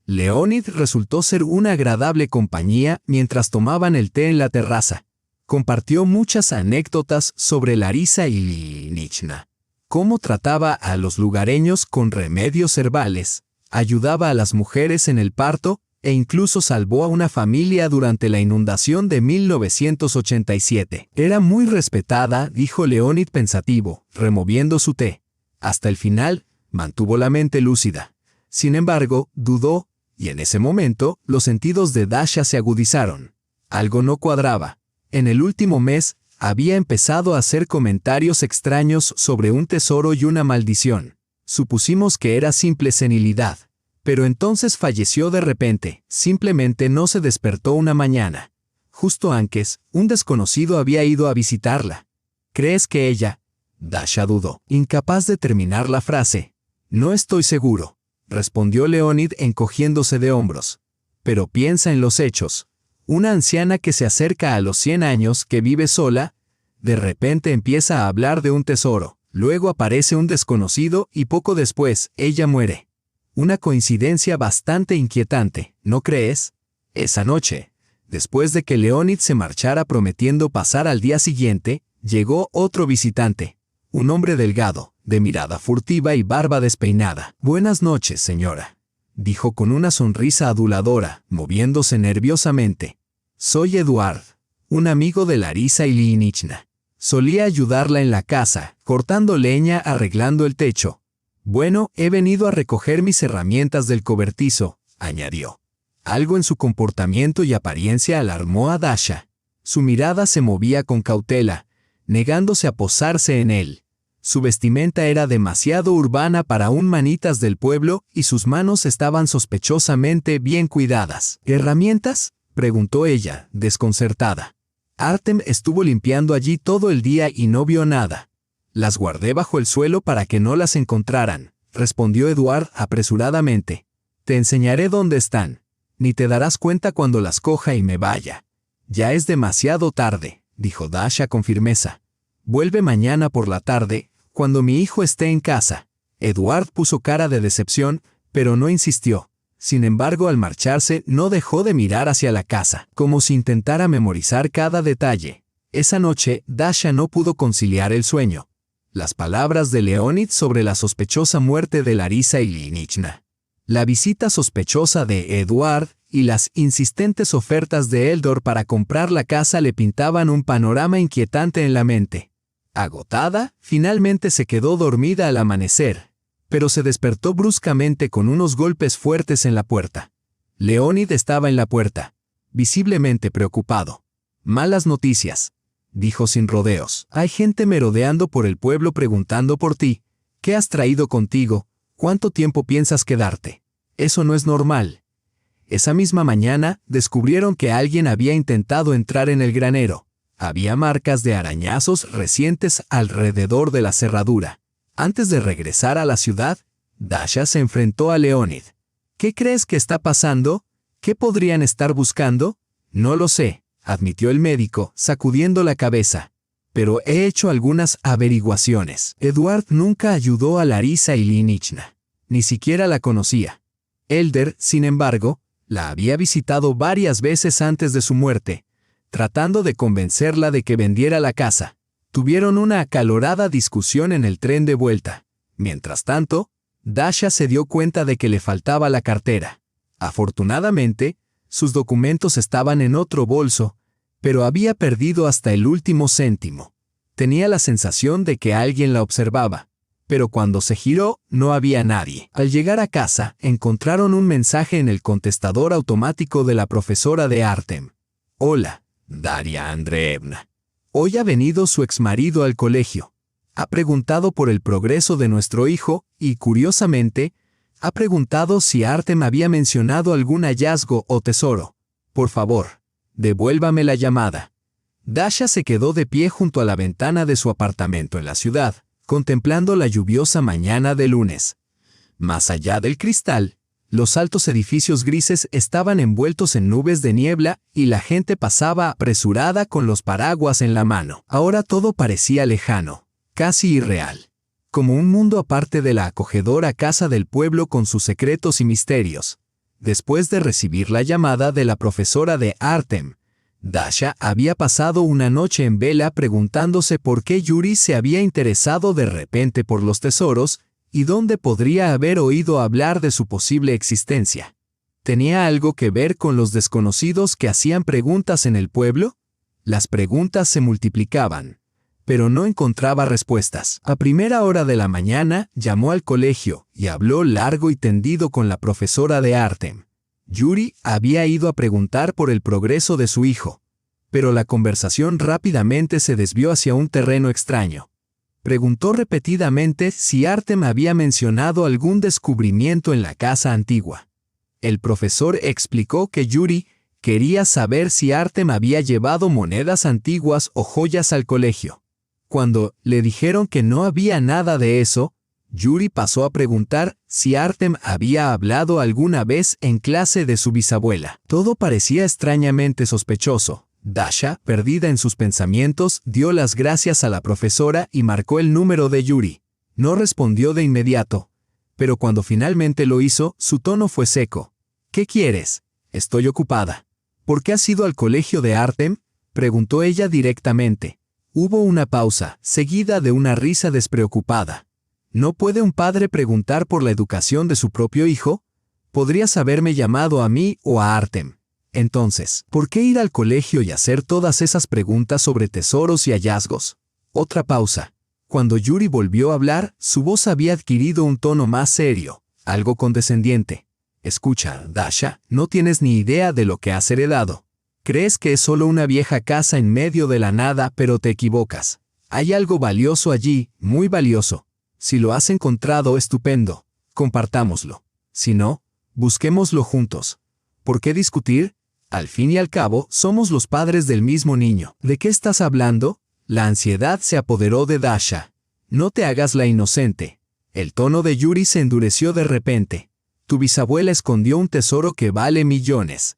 Leonid resultó ser una agradable compañía mientras tomaban el té en la terraza. Compartió muchas anécdotas sobre Larisa Ilyinichna. Cómo trataba a los lugareños con remedios herbales, ayudaba a las mujeres en el parto e incluso salvó a una familia durante la inundación de 1987. «Era muy respetada», dijo Leonid pensativo, removiendo su té. Hasta el final, mantuvo la mente lúcida. Sin embargo, dudó, y en ese momento, los sentidos de Dasha se agudizaron. Algo no cuadraba. En el último mes, había empezado a hacer comentarios extraños sobre un tesoro y una maldición. Supusimos que era simple senilidad. Pero entonces falleció de repente, simplemente no se despertó una mañana. Justo antes, un desconocido había ido a visitarla. «¿Crees que ella?» Dasha dudó, incapaz de terminar la frase. «No estoy seguro», respondió Leonid encogiéndose de hombros. «Pero piensa en los hechos. Una anciana que se acerca a los 100 años, que vive sola, de repente empieza a hablar de un tesoro, luego aparece un desconocido y poco después, ella muere. Una coincidencia bastante inquietante, ¿no crees?» Esa noche, después de que Leonid se marchara prometiendo pasar al día siguiente, llegó otro visitante, un hombre delgado, de mirada furtiva y barba despeinada. «Buenas noches, señora», dijo con una sonrisa aduladora, moviéndose nerviosamente. «Soy Eduard, un amigo de Larisa Ilyinichna. Solía ayudarla en la casa, cortando leña, arreglando el techo. Bueno, he venido a recoger mis herramientas del cobertizo», añadió. Algo en su comportamiento y apariencia alarmó a Dasha. Su mirada se movía con cautela, negándose a posarse en él. Su vestimenta era demasiado urbana para un manitas del pueblo y sus manos estaban sospechosamente bien cuidadas. «¿Herramientas?», preguntó ella, desconcertada. «Artem estuvo limpiando allí todo el día y no vio nada. Las guardé bajo el suelo para que no las encontraran», respondió Eduard apresuradamente. «Te enseñaré dónde están. Ni te darás cuenta cuando las coja y me vaya». «Ya es demasiado tarde», dijo Dasha con firmeza. «Vuelve mañana por la tarde, cuando mi hijo esté en casa». Eduard puso cara de decepción, pero no insistió. Sin embargo, al marcharse, no dejó de mirar hacia la casa, como si intentara memorizar cada detalle. Esa noche, Dasha no pudo conciliar el sueño. Las palabras de Leonid sobre la sospechosa muerte de Larisa Ilyinichna, la visita sospechosa de Eduard y las insistentes ofertas de Eldor para comprar la casa le pintaban un panorama inquietante en la mente. Agotada, finalmente se quedó dormida al amanecer, pero se despertó bruscamente con unos golpes fuertes en la puerta. Leonid estaba en la puerta, visiblemente preocupado. «Malas noticias», dijo sin rodeos. «Hay gente merodeando por el pueblo preguntando por ti. ¿Qué has traído contigo? ¿Cuánto tiempo piensas quedarte? Eso no es normal». Esa misma mañana, descubrieron que alguien había intentado entrar en el granero. Había marcas de arañazos recientes alrededor de la cerradura. Antes de regresar a la ciudad, Dasha se enfrentó a Leonid. «¿Qué crees que está pasando? ¿Qué podrían estar buscando?» «No lo sé», admitió el médico, sacudiendo la cabeza. Pero he hecho algunas averiguaciones. Eduard nunca ayudó a Larisa Ilyinichna. Ni siquiera la conocía. Elder, sin embargo, la había visitado varias veces antes de su muerte, tratando de convencerla de que vendiera la casa. Tuvieron una acalorada discusión en el tren de vuelta. Mientras tanto, Dasha se dio cuenta de que le faltaba la cartera. Afortunadamente, sus documentos estaban en otro bolso, pero había perdido hasta el último céntimo. Tenía la sensación de que alguien la observaba, pero cuando se giró no había nadie. Al llegar a casa, encontraron un mensaje en el contestador automático de la profesora de Artem. Hola, Daria Andreevna. Hoy ha venido su exmarido al colegio. Ha preguntado por el progreso de nuestro hijo y, curiosamente, ha preguntado si Artem había mencionado algún hallazgo o tesoro. Por favor, devuélvame la llamada. Dasha se quedó de pie junto a la ventana de su apartamento en la ciudad, contemplando la lluviosa mañana de lunes. Más allá del cristal, los altos edificios grises estaban envueltos en nubes de niebla y la gente pasaba apresurada con los paraguas en la mano. Ahora todo parecía lejano, casi irreal, como un mundo aparte de la acogedora casa del pueblo con sus secretos y misterios. Después de recibir la llamada de la profesora de Artem, Dasha había pasado una noche en vela preguntándose por qué Yuri se había interesado de repente por los tesoros y dónde podría haber oído hablar de su posible existencia. ¿Tenía algo que ver con los desconocidos que hacían preguntas en el pueblo? Las preguntas se multiplicaban, pero no encontraba respuestas. A primera hora de la mañana llamó al colegio y habló largo y tendido con la profesora de Artem. Yuri había ido a preguntar por el progreso de su hijo, pero la conversación rápidamente se desvió hacia un terreno extraño. Preguntó repetidamente si Artem había mencionado algún descubrimiento en la casa antigua. El profesor explicó que Yuri quería saber si Artem había llevado monedas antiguas o joyas al colegio. Cuando le dijeron que no había nada de eso, Yuri pasó a preguntar si Artem había hablado alguna vez en clase de su bisabuela. Todo parecía extrañamente sospechoso. Dasha, perdida en sus pensamientos, dio las gracias a la profesora y marcó el número de Yuri. No respondió de inmediato, pero cuando finalmente lo hizo, su tono fue seco. ¿Qué quieres? Estoy ocupada. ¿Por qué has ido al colegio de Artem? Preguntó ella directamente. Hubo una pausa, seguida de una risa despreocupada. ¿No puede un padre preguntar por la educación de su propio hijo? Podrías haberme llamado a mí o a Artem. Entonces, ¿por qué ir al colegio y hacer todas esas preguntas sobre tesoros y hallazgos? Otra pausa. Cuando Yuri volvió a hablar, su voz había adquirido un tono más serio, algo condescendiente. Escucha, Dasha, no tienes ni idea de lo que has heredado. Crees que es solo una vieja casa en medio de la nada, pero te equivocas. Hay algo valioso allí, muy valioso. Si lo has encontrado, estupendo. Compartámoslo. Si no, busquémoslo juntos. ¿Por qué discutir? Al fin y al cabo, somos los padres del mismo niño. ¿De qué estás hablando? La ansiedad se apoderó de Dasha. No te hagas la inocente. El tono de Yuri se endureció de repente. Tu bisabuela escondió un tesoro que vale millones.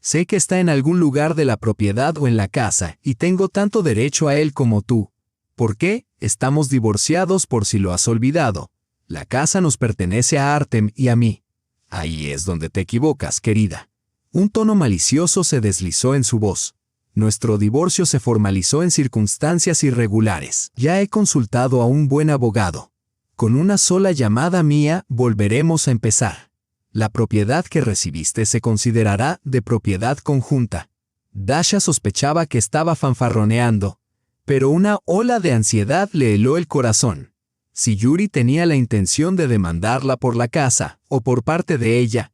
Sé que está en algún lugar de la propiedad o en la casa, y tengo tanto derecho a él como tú. ¿Por qué? Estamos divorciados por si lo has olvidado. La casa nos pertenece a Artem y a mí. Ahí es donde te equivocas, querida. Un tono malicioso se deslizó en su voz. Nuestro divorcio se formalizó en circunstancias irregulares. Ya he consultado a un buen abogado. Con una sola llamada mía volveremos a empezar. La propiedad que recibiste se considerará de propiedad conjunta. Dasha sospechaba que estaba fanfarroneando, pero una ola de ansiedad le heló el corazón. Si Yuri tenía la intención de demandarla por la casa o por parte de ella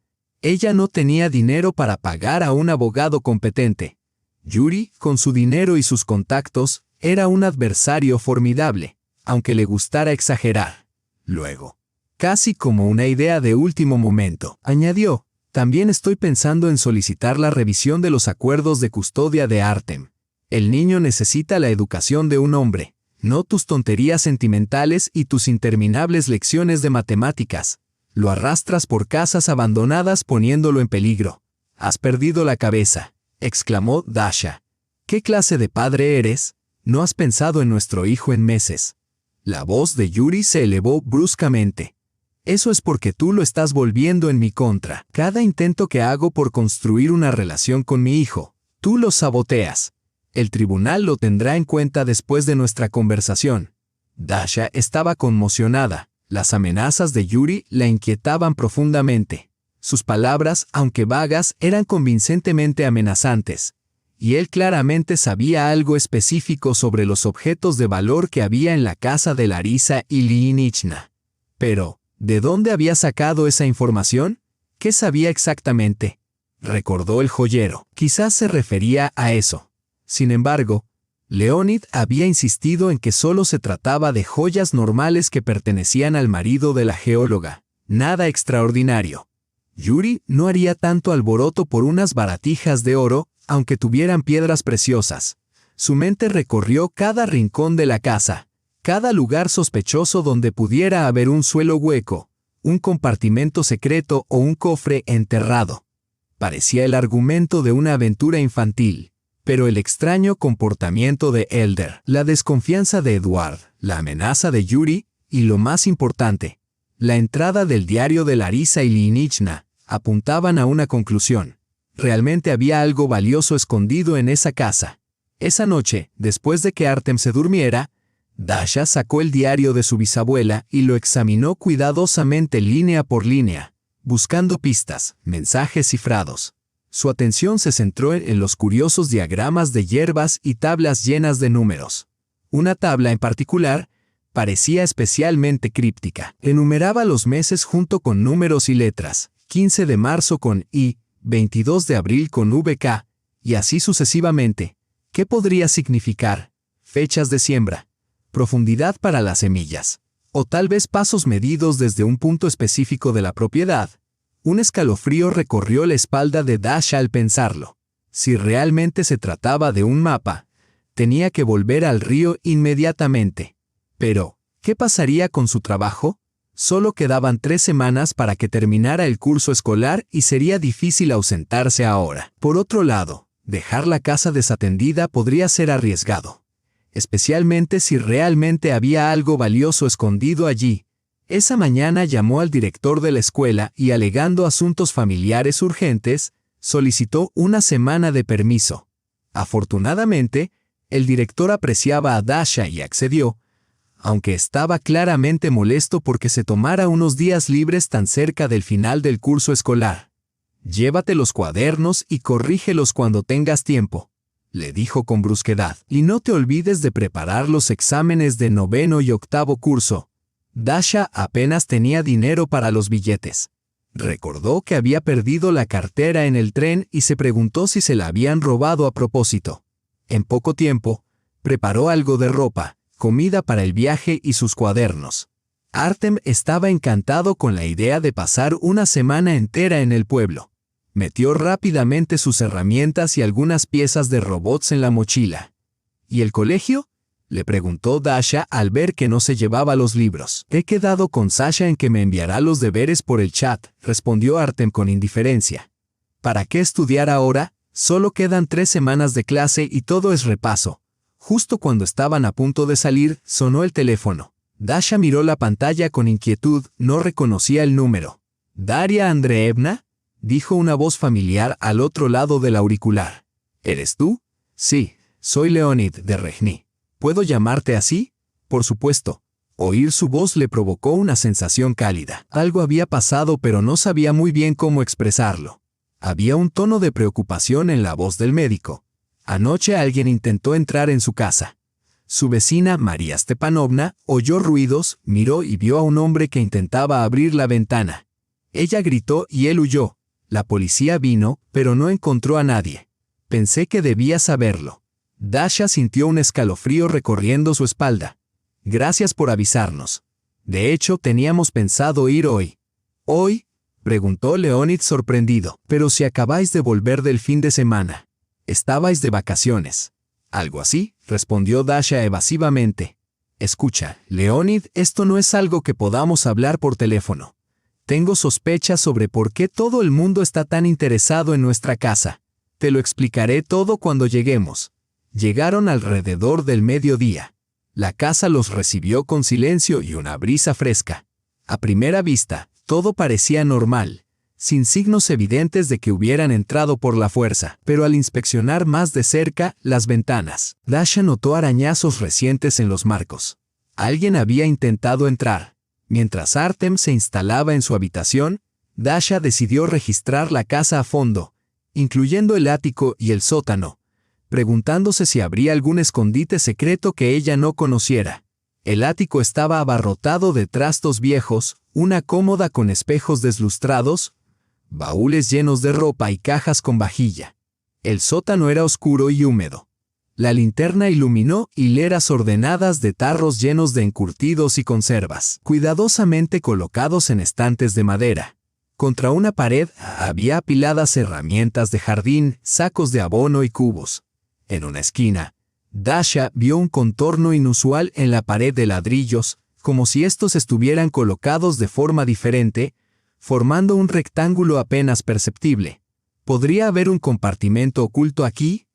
no tenía dinero para pagar a un abogado competente. Yuri, con su dinero y sus contactos, era un adversario formidable, aunque le gustara exagerar. Luego, casi como una idea de último momento, añadió, también estoy pensando en solicitar la revisión de los acuerdos de custodia de Artem. El niño necesita la educación de un hombre, no tus tonterías sentimentales y tus interminables lecciones de matemáticas. Lo arrastras por casas abandonadas poniéndolo en peligro. Has perdido la cabeza, exclamó Dasha. ¿Qué clase de padre eres? No has pensado en nuestro hijo en meses. La voz de Yuri se elevó bruscamente. Eso es porque tú lo estás volviendo en mi contra. Cada intento que hago por construir una relación con mi hijo, tú lo saboteas. El tribunal lo tendrá en cuenta después de nuestra conversación. Dasha estaba conmocionada. Las amenazas de Yuri la inquietaban profundamente. Sus palabras, aunque vagas, eran convincentemente amenazantes. Y él claramente sabía algo específico sobre los objetos de valor que había en la casa de Larisa Ilyinichna. Pero, ¿de dónde había sacado esa información? ¿Qué sabía exactamente? Recordó el joyero. Quizás se refería a eso. Sin embargo, Leonid había insistido en que solo se trataba de joyas normales que pertenecían al marido de la geóloga. Nada extraordinario. Yuri no haría tanto alboroto por unas baratijas de oro, aunque tuvieran piedras preciosas. Su mente recorrió cada rincón de la casa, cada lugar sospechoso donde pudiera haber un suelo hueco, un compartimento secreto o un cofre enterrado. Parecía el argumento de una aventura infantil, pero el extraño comportamiento de Elder, la desconfianza de Eduard, la amenaza de Yuri y, lo más importante, la entrada del diario de Larisa Ilyinichna, apuntaban a una conclusión. Realmente había algo valioso escondido en esa casa. Esa noche, después de que Artem se durmiera, Dasha sacó el diario de su bisabuela y lo examinó cuidadosamente línea por línea, buscando pistas, mensajes cifrados. Su atención se centró en los curiosos diagramas de hierbas y tablas llenas de números. Una tabla en particular parecía especialmente críptica. Enumeraba los meses junto con números y letras, 15 de marzo con I, 22 de abril con VK, y así sucesivamente. ¿Qué podría significar? Fechas de siembra, profundidad para las semillas, o tal vez pasos medidos desde un punto específico de la propiedad. Un escalofrío recorrió la espalda de Dasha al pensarlo. Si realmente se trataba de un mapa, tenía que volver al río inmediatamente. Pero, ¿qué pasaría con su trabajo? Solo quedaban 3 semanas para que terminara el curso escolar y sería difícil ausentarse ahora. Por otro lado, dejar la casa desatendida podría ser arriesgado, especialmente si realmente había algo valioso escondido allí. Esa mañana llamó al director de la escuela y, alegando asuntos familiares urgentes, solicitó una semana de permiso. Afortunadamente, el director apreciaba a Dasha y accedió, aunque estaba claramente molesto porque se tomara unos días libres tan cerca del final del curso escolar. «Llévate los cuadernos y corrígelos cuando tengas tiempo», le dijo con brusquedad. «Y no te olvides de preparar los exámenes de 9º y 8º curso». Dasha apenas tenía dinero para los billetes. Recordó que había perdido la cartera en el tren y se preguntó si se la habían robado a propósito. En poco tiempo, preparó algo de ropa, comida para el viaje y sus cuadernos. Artem estaba encantado con la idea de pasar una semana entera en el pueblo. Metió rápidamente sus herramientas y algunas piezas de robots en la mochila. ¿Y el colegio?, le preguntó Dasha al ver que no se llevaba los libros. «He quedado con Sasha en que me enviará los deberes por el chat», respondió Artem con indiferencia. «¿Para qué estudiar ahora? Solo quedan 3 semanas de clase y todo es repaso». Justo cuando estaban a punto de salir, sonó el teléfono. Dasha miró la pantalla con inquietud, no reconocía el número. «¿Daria Andreevna?», dijo una voz familiar al otro lado del auricular. «¿Eres tú?». «Sí, soy Leonid de Rejny». «¿Puedo llamarte así?». «Por supuesto». Oír su voz le provocó una sensación cálida. Algo había pasado, pero no sabía muy bien cómo expresarlo. Había un tono de preocupación en la voz del médico. Anoche alguien intentó entrar en su casa. Su vecina, María Stepanovna, oyó ruidos, miró y vio a un hombre que intentaba abrir la ventana. Ella gritó y él huyó. La policía vino, pero no encontró a nadie. Pensé que debía saberlo. Dasha sintió un escalofrío recorriendo su espalda. «Gracias por avisarnos. De hecho, teníamos pensado ir hoy». «¿Hoy?», preguntó Leonid sorprendido. «Pero si acabáis de volver del fin de semana. Estabais de vacaciones». «Algo así», respondió Dasha evasivamente. «Escucha, Leonid, esto no es algo que podamos hablar por teléfono. Tengo sospechas sobre por qué todo el mundo está tan interesado en nuestra casa. Te lo explicaré todo cuando lleguemos. Llegaron alrededor del mediodía. La casa los recibió con silencio y una brisa fresca. A primera vista, todo parecía normal, sin signos evidentes de que hubieran entrado por la fuerza, pero al inspeccionar más de cerca las ventanas, Dasha notó arañazos recientes en los marcos. Alguien había intentado entrar. Mientras Artem se instalaba en su habitación, Dasha decidió registrar la casa a fondo, incluyendo el ático y el sótano, preguntándose si habría algún escondite secreto que ella no conociera. El ático estaba abarrotado de trastos viejos, una cómoda con espejos deslustrados, baúles llenos de ropa y cajas con vajilla. El sótano era oscuro y húmedo. La linterna iluminó hileras ordenadas de tarros llenos de encurtidos y conservas, cuidadosamente colocados en estantes de madera. Contra una pared había apiladas herramientas de jardín, sacos de abono y cubos. En una esquina, Dasha vio un contorno inusual en la pared de ladrillos, como si estos estuvieran colocados de forma diferente, formando un rectángulo apenas perceptible. ¿Podría haber un compartimento oculto aquí?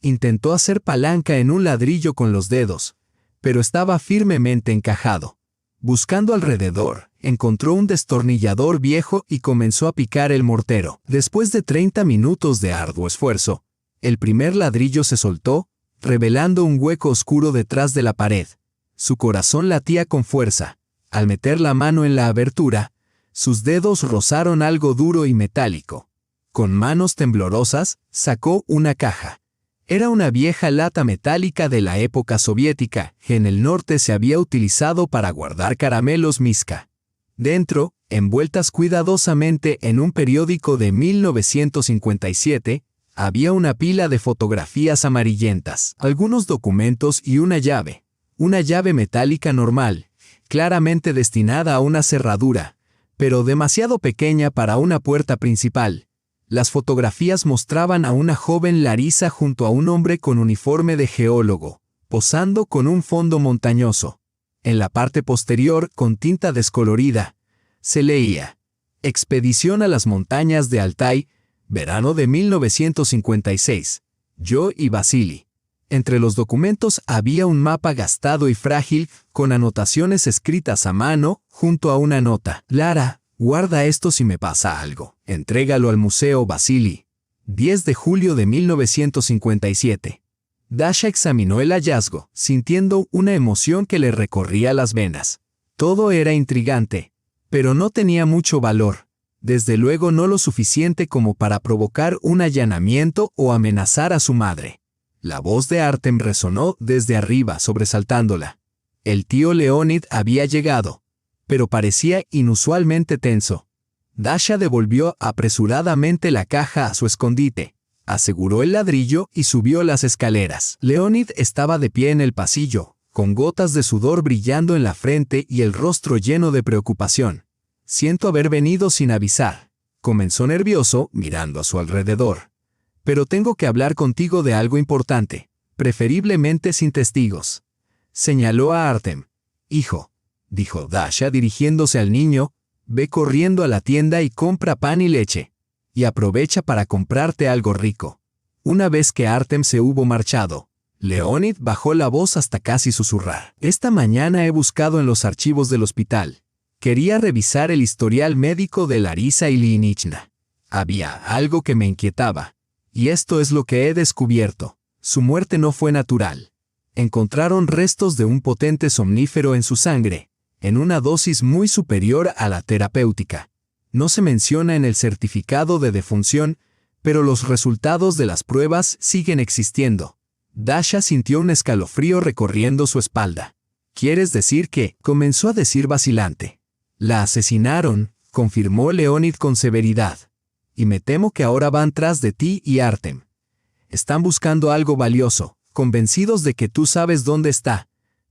Intentó hacer palanca en un ladrillo con los dedos, pero estaba firmemente encajado. Buscando alrededor, encontró un destornillador viejo y comenzó a picar el mortero. Después de 30 minutos de arduo esfuerzo, el primer ladrillo se soltó, revelando un hueco oscuro detrás de la pared. Su corazón latía con fuerza. Al meter la mano en la abertura, sus dedos rozaron algo duro y metálico. Con manos temblorosas, sacó una caja. Era una vieja lata metálica de la época soviética, que en el norte se había utilizado para guardar caramelos Miska. Dentro, envueltas cuidadosamente en un periódico de 1957, había una pila de fotografías amarillentas, algunos documentos y una llave metálica normal, claramente destinada a una cerradura, pero demasiado pequeña para una puerta principal. Las fotografías mostraban a una joven Larisa junto a un hombre con uniforme de geólogo, posando con un fondo montañoso. En la parte posterior, con tinta descolorida, se leía: Expedición a las montañas de Altai, verano de 1956. Yo y Vasily. Entre los documentos había un mapa gastado y frágil, con anotaciones escritas a mano, junto a una nota. Lara, guarda esto si me pasa algo. Entrégalo al museo Vasily. 10 de julio de 1957. Dasha examinó el hallazgo, sintiendo una emoción que le recorría las venas. Todo era intrigante, pero no tenía mucho valor. Desde luego no lo suficiente como para provocar un allanamiento o amenazar a su madre. La voz de Artem resonó desde arriba, sobresaltándola. El tío Leonid había llegado, pero parecía inusualmente tenso. Dasha devolvió apresuradamente la caja a su escondite, aseguró el ladrillo y subió las escaleras. Leonid estaba de pie en el pasillo, con gotas de sudor brillando en la frente y el rostro lleno de preocupación. Siento haber venido sin avisar, comenzó nervioso, mirando a su alrededor. Pero tengo que hablar contigo de algo importante, preferiblemente sin testigos. Señaló a Artem. Hijo, dijo Dasha dirigiéndose al niño, ve corriendo a la tienda y compra pan y leche. Y aprovecha para comprarte algo rico. Una vez que Artem se hubo marchado, Leonid bajó la voz hasta casi susurrar. Esta mañana he buscado en los archivos del hospital. Quería revisar el historial médico de Larisa Ilyinichna. Había algo que me inquietaba. Y esto es lo que he descubierto. Su muerte no fue natural. Encontraron restos de un potente somnífero en su sangre, en una dosis muy superior a la terapéutica. No se menciona en el certificado de defunción, pero los resultados de las pruebas siguen existiendo. Dasha sintió un escalofrío recorriendo su espalda. ¿Quieres decir que? Comenzó a decir vacilante. La asesinaron, confirmó Leonid con severidad. Y me temo que ahora van tras de ti y Artem. Están buscando algo valioso, convencidos de que tú sabes dónde está.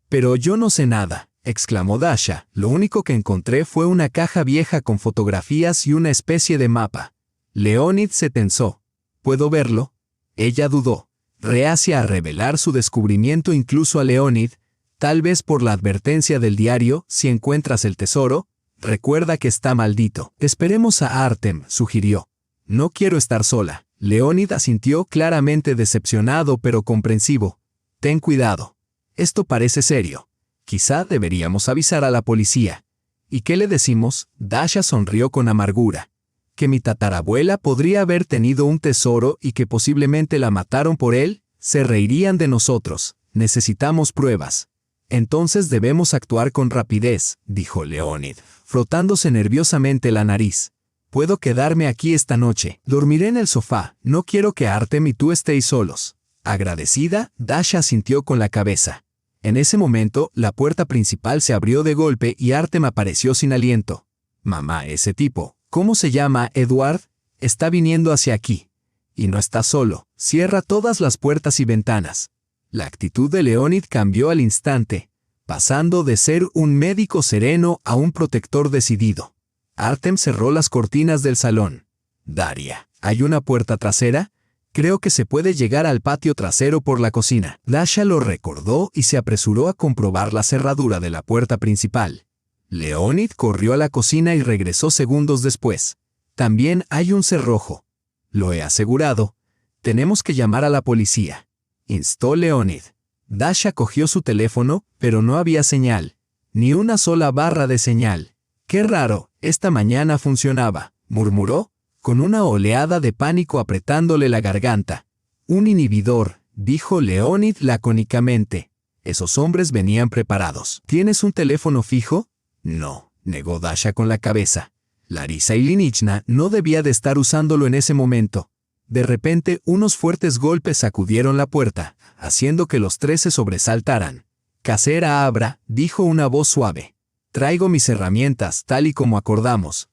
Pero yo no sé nada, exclamó Dasha. Lo único que encontré fue una caja vieja con fotografías y una especie de mapa. Leonid se tensó. ¿Puedo verlo? Ella dudó, reacia a revelar su descubrimiento incluso a Leonid, tal vez por la advertencia del diario: si encuentras el tesoro, recuerda que está maldito. Esperemos a Artem, sugirió. No quiero estar sola. Leonid asintió, claramente decepcionado pero comprensivo. Ten cuidado. Esto parece serio. Quizá deberíamos avisar a la policía. ¿Y qué le decimos? Dasha sonrió con amargura. Que mi tatarabuela podría haber tenido un tesoro y que posiblemente la mataron por él. Se reirían de nosotros. Necesitamos pruebas. Entonces debemos actuar con rapidez, dijo Leonid, frotándose nerviosamente la nariz. Puedo quedarme aquí esta noche. Dormiré en el sofá. No quiero que Artem y tú estéis solos. Agradecida, Dasha asintió con la cabeza. En ese momento, la puerta principal se abrió de golpe y Artem apareció sin aliento. Mamá, ese tipo, ¿cómo se llama, Eduard? Está viniendo hacia aquí. Y no está solo. Cierra todas las puertas y ventanas. La actitud de Leonid cambió al instante, pasando de ser un médico sereno a un protector decidido. Artem cerró las cortinas del salón. Daria, ¿hay una puerta trasera? Creo que se puede llegar al patio trasero por la cocina. Dasha lo recordó y se apresuró a comprobar la cerradura de la puerta principal. Leonid corrió a la cocina y regresó segundos después. También hay un cerrojo. Lo he asegurado. Tenemos que llamar a la policía, instó Leonid. Dasha cogió su teléfono, pero no había señal. Ni una sola barra de señal. Qué raro, esta mañana funcionaba, murmuró, con una oleada de pánico apretándole la garganta. Un inhibidor, dijo Leonid lacónicamente. Esos hombres venían preparados. ¿Tienes un teléfono fijo? No, negó Dasha con la cabeza. Larisa Ilinichna no debía de estar usándolo en ese momento. De repente, unos fuertes golpes sacudieron la puerta, haciendo que los tres se sobresaltaran. «Casera abra», dijo una voz suave. «Traigo mis herramientas, tal y como acordamos».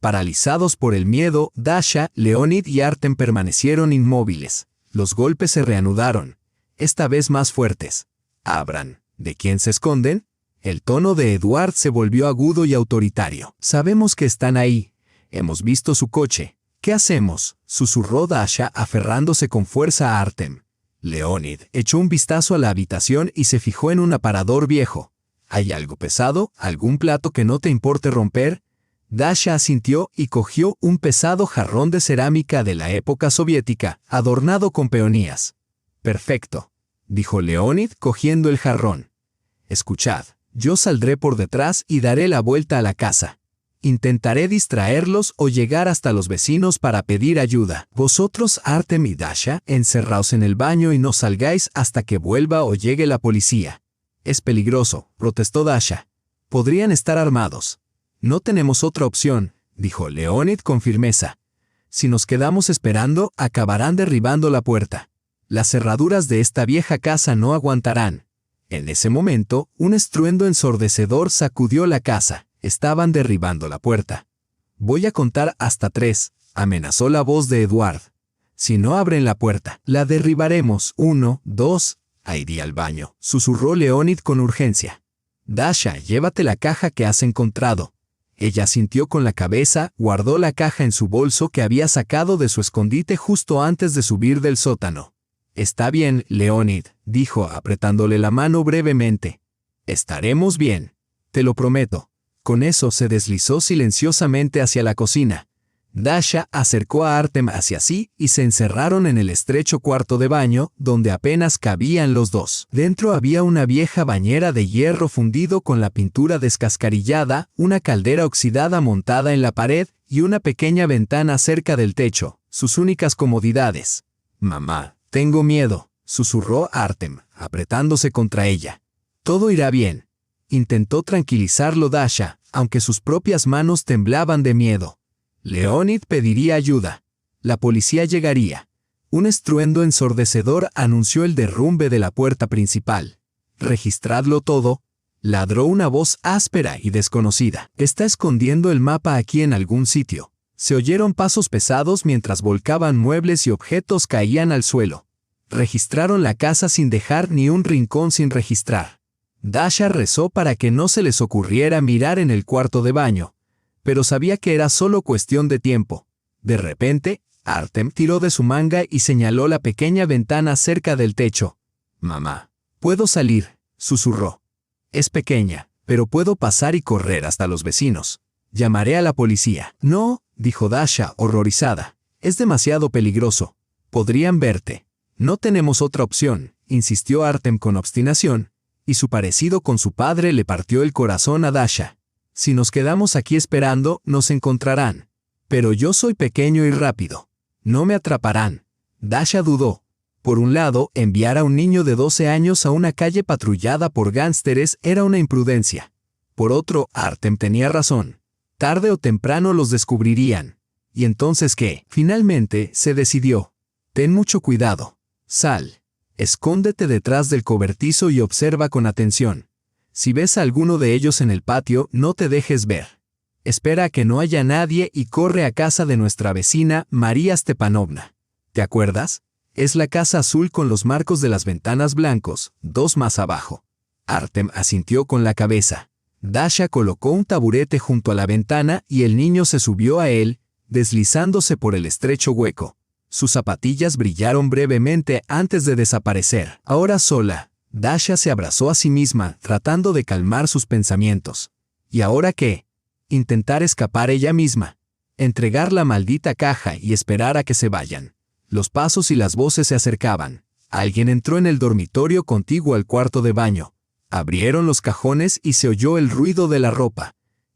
Paralizados por el miedo, Dasha, Leonid y Artem permanecieron inmóviles. Los golpes se reanudaron, esta vez más fuertes. «Abran». ¿De quién se esconden? El tono de Eduard se volvió agudo y autoritario. «Sabemos que están ahí. Hemos visto su coche. ¿Qué hacemos?», susurró Dasha aferrándose con fuerza a Artem. Leonid echó un vistazo a la habitación y se fijó en un aparador viejo. «¿Hay algo pesado? ¿Algún plato que no te importe romper?». Dasha asintió y cogió un pesado jarrón de cerámica de la época soviética, adornado con peonías. «Perfecto», dijo Leonid cogiendo el jarrón. «Escuchad, yo saldré por detrás y daré la vuelta a la casa. Intentaré distraerlos o llegar hasta los vecinos para pedir ayuda. Vosotros, Artem y Dasha, encerraos en el baño y no salgáis hasta que vuelva o llegue la policía». «Es peligroso», protestó Dasha. «Podrían estar armados». «No tenemos otra opción», dijo Leonid con firmeza. «Si nos quedamos esperando, acabarán derribando la puerta. Las cerraduras de esta vieja casa no aguantarán». En ese momento, un estruendo ensordecedor sacudió la casa. Estaban derribando la puerta. «Voy a contar hasta 3», amenazó la voz de Eduard. «Si no abren la puerta, la derribaremos. 1, 2, iré al baño», susurró Leonid con urgencia. «Dasha, llévate la caja que has encontrado». Ella asintió con la cabeza, guardó la caja en su bolso que había sacado de su escondite justo antes de subir del sótano. «Está bien, Leonid», dijo apretándole la mano brevemente. «Estaremos bien. Te lo prometo». Con eso se deslizó silenciosamente hacia la cocina. Dasha acercó a Artem hacia sí y se encerraron en el estrecho cuarto de baño, donde apenas cabían los dos. Dentro había una vieja bañera de hierro fundido con la pintura descascarillada, una caldera oxidada montada en la pared y una pequeña ventana cerca del techo, sus únicas comodidades. «Mamá, tengo miedo», susurró Artem, apretándose contra ella. «Todo irá bien». Intentó tranquilizarlo Dasha, aunque sus propias manos temblaban de miedo. Leonid pediría ayuda. La policía llegaría. Un estruendo ensordecedor anunció el derrumbe de la puerta principal. «Registradlo todo», ladró una voz áspera y desconocida. «Está escondiendo el mapa aquí en algún sitio». Se oyeron pasos pesados mientras volcaban muebles y objetos caían al suelo. Registraron la casa sin dejar ni un rincón sin registrar. Dasha rezó para que no se les ocurriera mirar en el cuarto de baño, pero sabía que era solo cuestión de tiempo. De repente, Artem tiró de su manga y señaló la pequeña ventana cerca del techo. «Mamá, puedo salir», susurró. «Es pequeña, pero puedo pasar y correr hasta los vecinos. Llamaré a la policía». «No», dijo Dasha, horrorizada. Es demasiado peligroso. Podrían verte. No tenemos otra opción, insistió Artem con obstinación, y su parecido con su padre le partió el corazón a Dasha. Si nos quedamos aquí esperando, nos encontrarán. Pero yo soy pequeño y rápido. No me atraparán. Dasha dudó. Por un lado, enviar a un niño de 12 años a una calle patrullada por gánsteres era una imprudencia. Por otro, Artem tenía razón. Tarde o temprano los descubrirían. ¿Y entonces qué? Finalmente, se decidió. Ten mucho cuidado. Sal. Escóndete detrás del cobertizo y observa con atención. Si ves a alguno de ellos en el patio, no te dejes ver. Espera a que no haya nadie y corre a casa de nuestra vecina, María Stepanovna. ¿Te acuerdas? Es la casa azul con los marcos de las ventanas blancos, 2 más abajo. Artem asintió con la cabeza. Dasha colocó un taburete junto a la ventana y el niño se subió a él, deslizándose por el estrecho hueco. Sus zapatillas brillaron brevemente antes de desaparecer. Ahora sola, Dasha se abrazó a sí misma, tratando de calmar sus pensamientos. ¿Y ahora qué? Intentar escapar ella misma. Entregar la maldita caja y esperar a que se vayan. Los pasos y las voces se acercaban. Alguien entró en el dormitorio contiguo al cuarto de baño. Abrieron los cajones y se oyó el ruido de la ropa.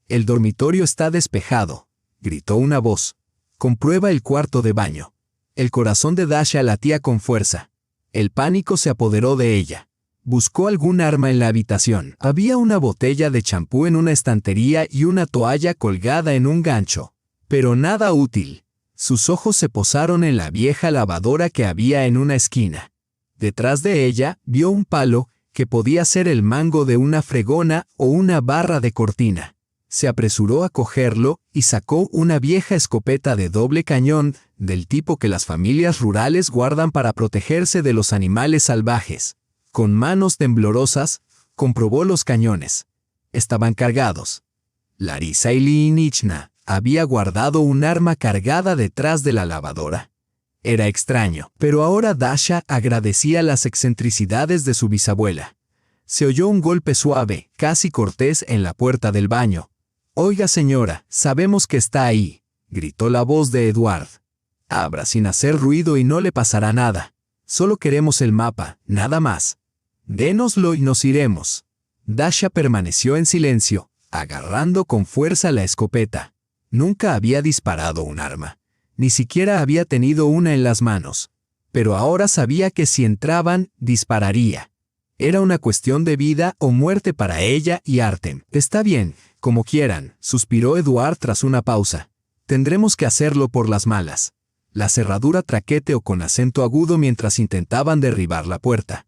«El dormitorio está despejado», gritó una voz. «Comprueba el cuarto de baño». El corazón de Dasha latía con fuerza. El pánico se apoderó de ella. Buscó algún arma en la habitación. Había una botella de champú en una estantería y una toalla colgada en un gancho. Pero nada útil. Sus ojos se posaron en la vieja lavadora que había en una esquina. Detrás de ella vio un palo que podía ser el mango de una fregona o una barra de cortina. Se apresuró a cogerlo y sacó una vieja escopeta de doble cañón, del tipo que las familias rurales guardan para protegerse de los animales salvajes. Con manos temblorosas, comprobó los cañones. Estaban cargados. Larisa Ilyinichna había guardado un arma cargada detrás de la lavadora. Era extraño, pero ahora Dasha agradecía las excentricidades de su bisabuela. Se oyó un golpe suave, casi cortés, en la puerta del baño. «Oiga, señora, sabemos que está ahí», gritó la voz de Eduard. «Abra sin hacer ruido y no le pasará nada. Solo queremos el mapa, nada más. Dénoslo y nos iremos». Dasha permaneció en silencio, agarrando con fuerza la escopeta. Nunca había disparado un arma. Ni siquiera había tenido una en las manos. Pero ahora sabía que si entraban, dispararía. Era una cuestión de vida o muerte para ella y Artem. «Está bien, como quieran», suspiró Eduard tras una pausa. «Tendremos que hacerlo por las malas». La cerradura traqueteó con acento agudo mientras intentaban derribar la puerta.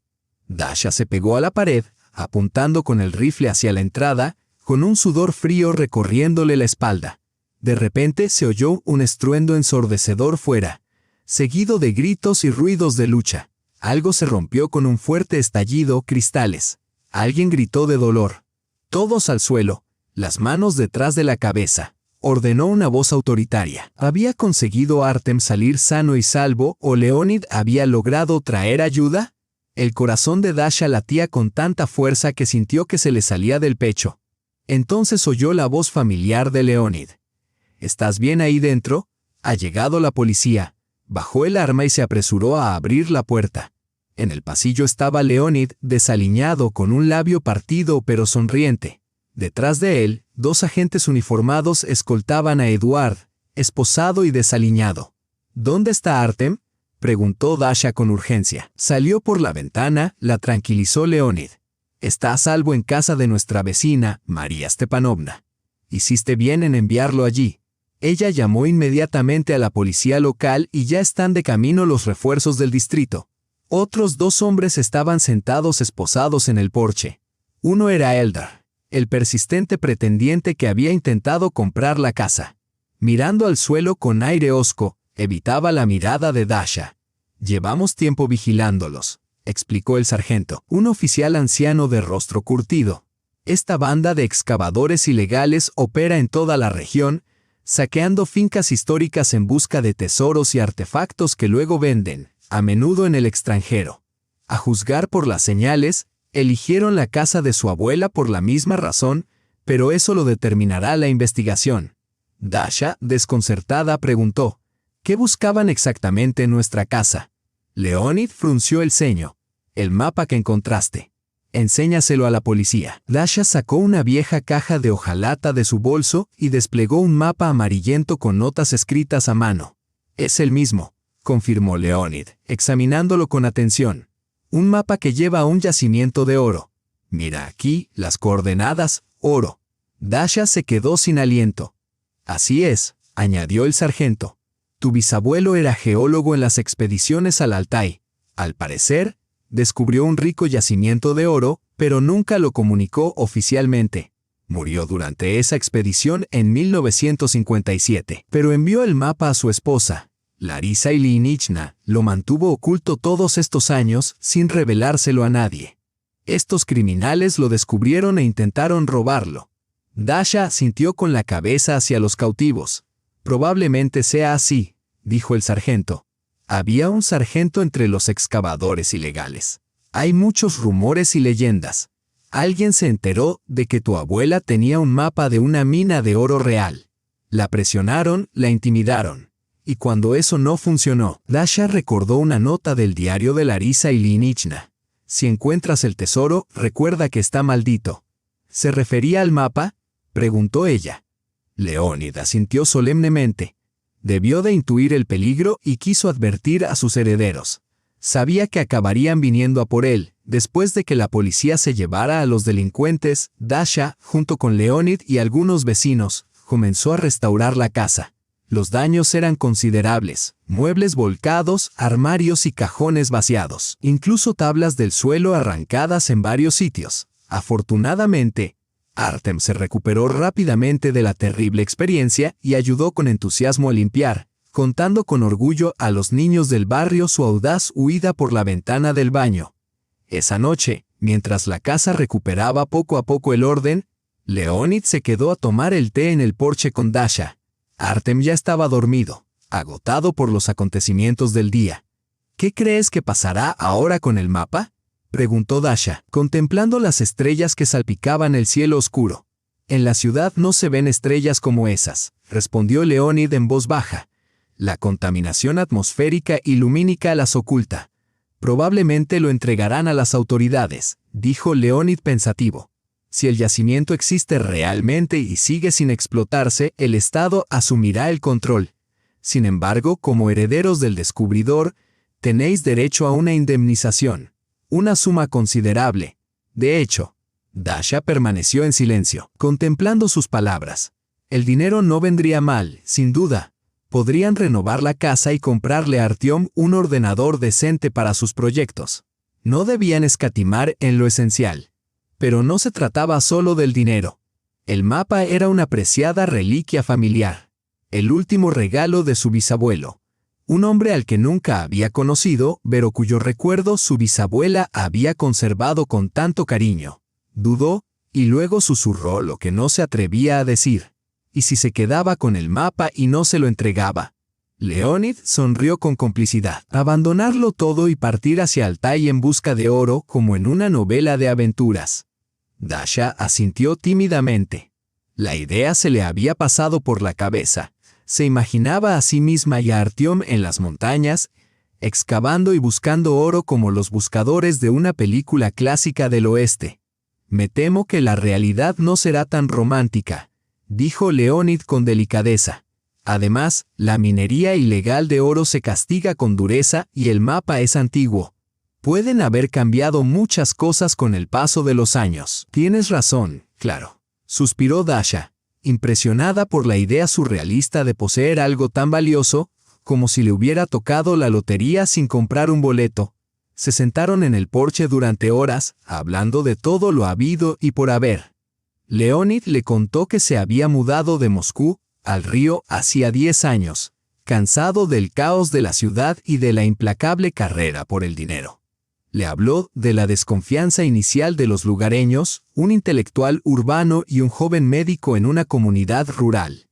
Dasha se pegó a la pared, apuntando con el rifle hacia la entrada, con un sudor frío recorriéndole la espalda. De repente se oyó un estruendo ensordecedor fuera, seguido de gritos y ruidos de lucha. Algo se rompió con un fuerte estallido, cristales. Alguien gritó de dolor. «Todos al suelo, las manos detrás de la cabeza», ordenó una voz autoritaria. ¿Había conseguido Artem salir sano y salvo o Leonid había logrado traer ayuda? El corazón de Dasha latía con tanta fuerza que sintió que se le salía del pecho. Entonces oyó la voz familiar de Leonid. «¿Estás bien ahí dentro? Ha llegado la policía». Bajó el arma y se apresuró a abrir la puerta. En el pasillo estaba Leonid, desaliñado, con un labio partido pero sonriente. Detrás de él, 2 agentes uniformados escoltaban a Eduard, esposado y desaliñado. «¿Dónde está Artem?», preguntó Dasha con urgencia. «Salió por la ventana», la tranquilizó Leonid. «Está a salvo en casa de nuestra vecina, María Stepanovna. Hiciste bien en enviarlo allí». Ella llamó inmediatamente a la policía local y ya están de camino los refuerzos del distrito. Otros 2 hombres estaban sentados esposados en el porche. Uno era Eldar, el persistente pretendiente que había intentado comprar la casa. Mirando al suelo con aire hosco, evitaba la mirada de Dasha. «Llevamos tiempo vigilándolos», explicó el sargento, un oficial anciano de rostro curtido. «Esta banda de excavadores ilegales opera en toda la región, saqueando fincas históricas en busca de tesoros y artefactos que luego venden, a menudo en el extranjero. A juzgar por las señales, eligieron la casa de su abuela por la misma razón, pero eso lo determinará la investigación». Dasha, desconcertada, preguntó: ¿Qué buscaban exactamente en nuestra casa? Leonid frunció el ceño. El mapa que encontraste. Enséñaselo a la policía. Dasha sacó una vieja caja de hojalata de su bolso y desplegó un mapa amarillento con notas escritas a mano. Es el mismo, confirmó Leonid, examinándolo con atención. Un mapa que lleva a un yacimiento de oro. Mira aquí, las coordenadas, oro. Dasha se quedó sin aliento. Así es, añadió el sargento. Tu bisabuelo era geólogo en las expediciones al Altai. Al parecer, descubrió un rico yacimiento de oro, pero nunca lo comunicó oficialmente. Murió durante esa expedición en 1957, pero envió el mapa a su esposa. Larisa Ilyinichna lo mantuvo oculto todos estos años sin revelárselo a nadie. Estos criminales lo descubrieron e intentaron robarlo. Dasha asintió con la cabeza hacia los cautivos. Probablemente sea así, dijo el sargento. Había un sargento entre los excavadores ilegales. Hay muchos rumores y leyendas. Alguien se enteró de que tu abuela tenía un mapa de una mina de oro real. La presionaron, la intimidaron. Y cuando eso no funcionó, Dasha recordó una nota del diario de Larisa Ilyinichna. Si encuentras el tesoro, recuerda que está maldito. ¿Se refería al mapa?, preguntó ella. Leonid asintió solemnemente. Debió de intuir el peligro y quiso advertir a sus herederos. Sabía que acabarían viniendo a por él. Después de que la policía se llevara a los delincuentes, Dasha, junto con Leonid y algunos vecinos, comenzó a restaurar la casa. Los daños eran considerables, muebles volcados, armarios y cajones vaciados, incluso tablas del suelo arrancadas en varios sitios. Afortunadamente, Artem se recuperó rápidamente de la terrible experiencia y ayudó con entusiasmo a limpiar, contando con orgullo a los niños del barrio su audaz huida por la ventana del baño. Esa noche, mientras la casa recuperaba poco a poco el orden, Leonid se quedó a tomar el té en el porche con Dasha. Artem ya estaba dormido, agotado por los acontecimientos del día. ¿Qué crees que pasará ahora con el mapa?, preguntó Dasha, contemplando las estrellas que salpicaban el cielo oscuro. En la ciudad no se ven estrellas como esas, respondió Leonid en voz baja. La contaminación atmosférica y lumínica las oculta. Probablemente lo entregarán a las autoridades, dijo Leonid pensativo. Si el yacimiento existe realmente y sigue sin explotarse, el Estado asumirá el control. Sin embargo, como herederos del descubridor, tenéis derecho a una indemnización. Una suma considerable. De hecho, Dasha permaneció en silencio, contemplando sus palabras. El dinero no vendría mal, sin duda. Podrían renovar la casa y comprarle a Artyom un ordenador decente para sus proyectos. No debían escatimar en lo esencial. Pero no se trataba solo del dinero. El mapa era una preciada reliquia familiar. El último regalo de su bisabuelo. Un hombre al que nunca había conocido, pero cuyo recuerdo su bisabuela había conservado con tanto cariño. Dudó, y luego susurró lo que no se atrevía a decir. ¿Y si se quedaba con el mapa y no se lo entregaba? Leonid sonrió con complicidad. Abandonarlo todo y partir hacia Altai en busca de oro como en una novela de aventuras. Dasha asintió tímidamente. La idea se le había pasado por la cabeza. Se imaginaba a sí misma y a Artyom en las montañas, excavando y buscando oro como los buscadores de una película clásica del oeste. Me temo que la realidad no será tan romántica, dijo Leonid con delicadeza. Además, la minería ilegal de oro se castiga con dureza y el mapa es antiguo. Pueden haber cambiado muchas cosas con el paso de los años. Tienes razón, claro, suspiró Dasha, impresionada por la idea surrealista de poseer algo tan valioso, como si le hubiera tocado la lotería sin comprar un boleto. Se sentaron en el porche durante horas, hablando de todo lo habido y por haber. Leonid le contó que se había mudado de Moscú al río hacía 10 años, cansado del caos de la ciudad y de la implacable carrera por el dinero. Le habló de la desconfianza inicial de los lugareños, un intelectual urbano y un joven médico en una comunidad rural,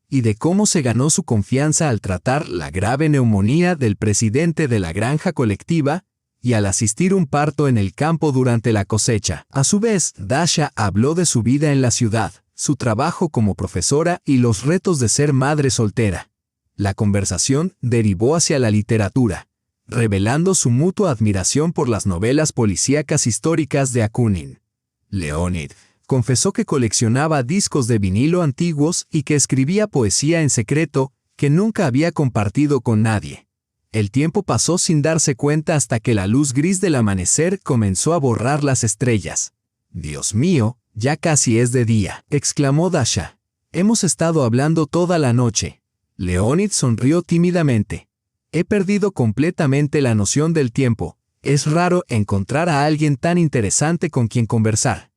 y de cómo se ganó su confianza al tratar la grave neumonía del presidente de la granja colectiva y al asistir un parto en el campo durante la cosecha. A su vez, Dasha habló de su vida en la ciudad, su trabajo como profesora y los retos de ser madre soltera. La conversación derivó hacia la literatura, revelando su mutua admiración por las novelas policíacas históricas de Akunin. Leonid confesó que coleccionaba discos de vinilo antiguos y que escribía poesía en secreto que nunca había compartido con nadie. El tiempo pasó sin darse cuenta hasta que la luz gris del amanecer comenzó a borrar las estrellas. «Dios mío, ya casi es de día», exclamó Dasha. «Hemos estado hablando toda la noche». Leonid sonrió tímidamente. «He perdido completamente la noción del tiempo. Es raro encontrar a alguien tan interesante con quien conversar».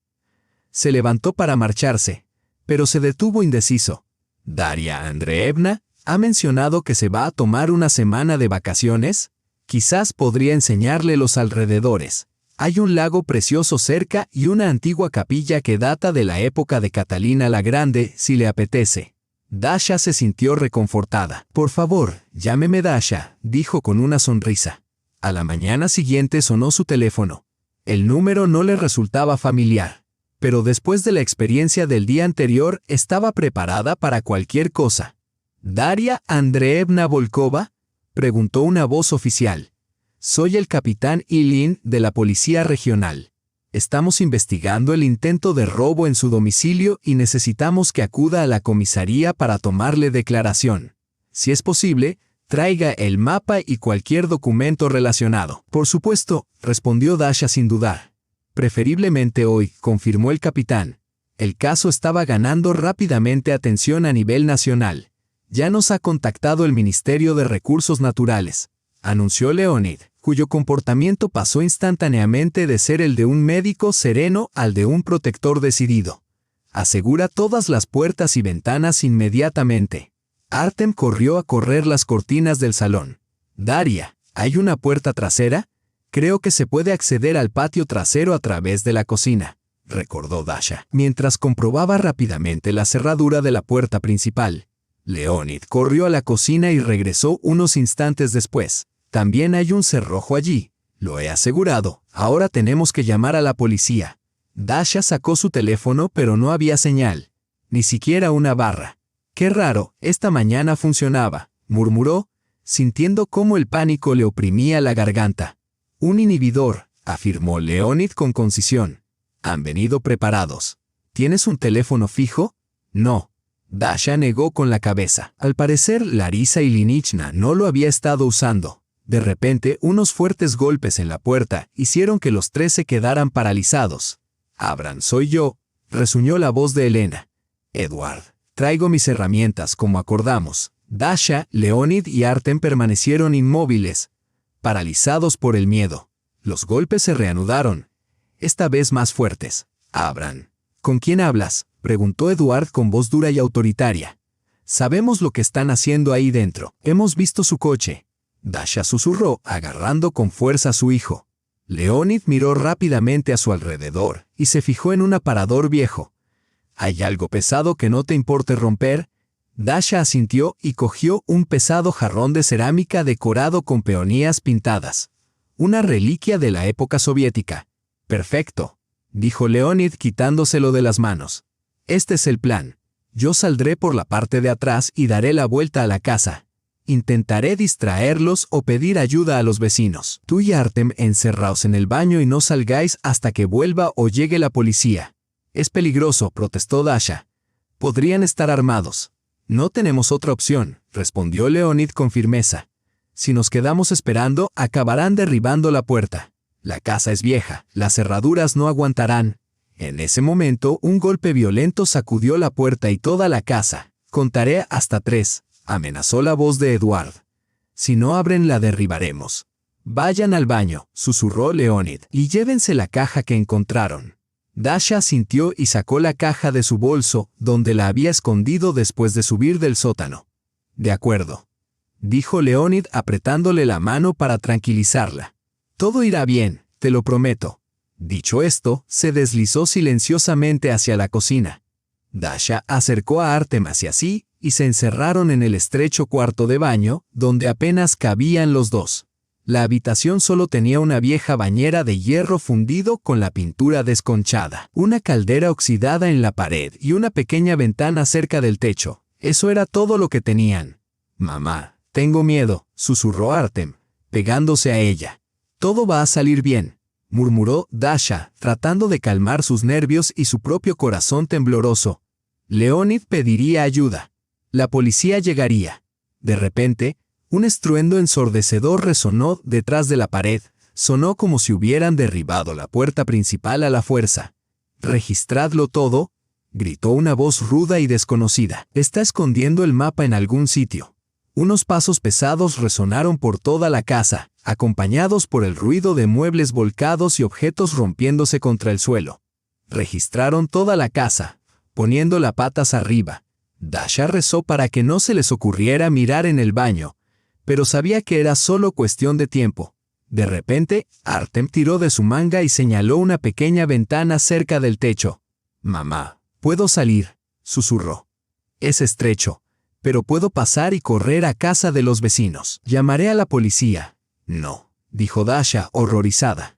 Se levantó para marcharse, pero se detuvo indeciso. «Daria Andreevna ha mencionado que se va a tomar una semana de vacaciones. Quizás podría enseñarle los alrededores. Hay un lago precioso cerca y una antigua capilla que data de la época de Catalina la Grande, si le apetece». Dasha se sintió reconfortada. «Por favor, llámeme Dasha», dijo con una sonrisa. A la mañana siguiente sonó su teléfono. El número no le resultaba familiar, pero después de la experiencia del día anterior estaba preparada para cualquier cosa. «¿Daria Andreevna Volkova?», preguntó una voz oficial. «Soy el capitán Ilin de la Policía Regional. Estamos investigando el intento de robo en su domicilio y necesitamos que acuda a la comisaría para tomarle declaración. Si es posible, traiga el mapa y cualquier documento relacionado». «Por supuesto», respondió Dasha sin dudar. «Preferiblemente hoy», confirmó el capitán. El caso estaba ganando rápidamente atención a nivel nacional. «Ya nos ha contactado el Ministerio de Recursos Naturales», anunció Leonid, cuyo comportamiento pasó instantáneamente de ser el de un médico sereno al de un protector decidido. «Asegura todas las puertas y ventanas inmediatamente». Artem corrió a correr las cortinas del salón. «Daria, ¿hay una puerta trasera? Creo que se puede acceder al patio trasero a través de la cocina», recordó Dasha, mientras comprobaba rápidamente la cerradura de la puerta principal. Leonid corrió a la cocina y regresó unos instantes después. «También hay un cerrojo allí», «Lo he asegurado. Ahora tenemos que llamar a la policía». Dasha sacó su teléfono, pero no había señal. Ni siquiera una barra. «Qué raro, esta mañana funcionaba», murmuró, sintiendo cómo el pánico le oprimía la garganta. «Un inhibidor», afirmó Leonid con concisión. «Han venido preparados». «¿Tienes un teléfono fijo?» «No». Dasha negó con la cabeza. Al parecer, Larisa Ilinichna no lo había estado usando. De repente, unos fuertes golpes en la puerta hicieron que los tres se quedaran paralizados. «Abran, soy yo», resuñó la voz de Elena. «Edward, traigo mis herramientas como acordamos». Dasha, Leonid y Artem permanecieron inmóviles, paralizados por el miedo. Los golpes se reanudaron, esta vez más fuertes. «Abran». «¿Con quién hablas?», preguntó Eduard con voz dura y autoritaria. «Sabemos lo que están haciendo ahí dentro. Hemos visto su coche». Dasha susurró, agarrando con fuerza a su hijo. Leonid miró rápidamente a su alrededor y se fijó en un aparador viejo. «¿Hay algo pesado que no te importe romper?». Dasha asintió y cogió un pesado jarrón de cerámica decorado con peonías pintadas. Una reliquia de la época soviética. «Perfecto», dijo Leonid quitándoselo de las manos. «Este es el plan. Yo saldré por la parte de atrás y daré la vuelta a la casa. Intentaré distraerlos o pedir ayuda a los vecinos. Tú y Artem encerraos en el baño y no salgáis hasta que vuelva o llegue la policía». «Es peligroso», protestó Dasha. «Podrían estar armados». «No tenemos otra opción», respondió Leonid con firmeza. «Si nos quedamos esperando, acabarán derribando la puerta. La casa es vieja, las cerraduras no aguantarán». En ese momento, un golpe violento sacudió la puerta y toda la casa. «Contaré hasta 3», amenazó la voz de Eduard. «Si no abren, la derribaremos». «Vayan al baño», susurró Leonid, «y llévense la caja que encontraron». Dasha asintió y sacó la caja de su bolso, donde la había escondido después de subir del sótano. «De acuerdo», dijo Leonid apretándole la mano para tranquilizarla. «Todo irá bien, te lo prometo». Dicho esto, se deslizó silenciosamente hacia la cocina. Dasha acercó a Artem hacia sí y se encerraron en el estrecho cuarto de baño, donde apenas cabían los dos. La habitación solo tenía una vieja bañera de hierro fundido con la pintura desconchada, una caldera oxidada en la pared y una pequeña ventana cerca del techo. Eso era todo lo que tenían. Mamá, tengo miedo, susurró Artem, pegándose a ella. Todo va a salir bien, murmuró Dasha, tratando de calmar sus nervios y su propio corazón tembloroso. Leonid pediría ayuda. La policía llegaría. De repente, un estruendo ensordecedor resonó detrás de la pared. Sonó como si hubieran derribado la puerta principal a la fuerza. «Registradlo todo», gritó una voz ruda y desconocida. «Está escondiendo el mapa en algún sitio». Unos pasos pesados resonaron por toda la casa, acompañados por el ruido de muebles volcados y objetos rompiéndose contra el suelo. Registraron toda la casa, poniéndola patas arriba. Dasha rezó para que no se les ocurriera mirar en el baño, pero sabía que era solo cuestión de tiempo. De repente, Artem tiró de su manga y señaló una pequeña ventana cerca del techo. «Mamá, ¿puedo salir?», susurró. «Es estrecho, pero puedo pasar y correr a casa de los vecinos. Llamaré a la policía». «No», dijo Dasha, horrorizada.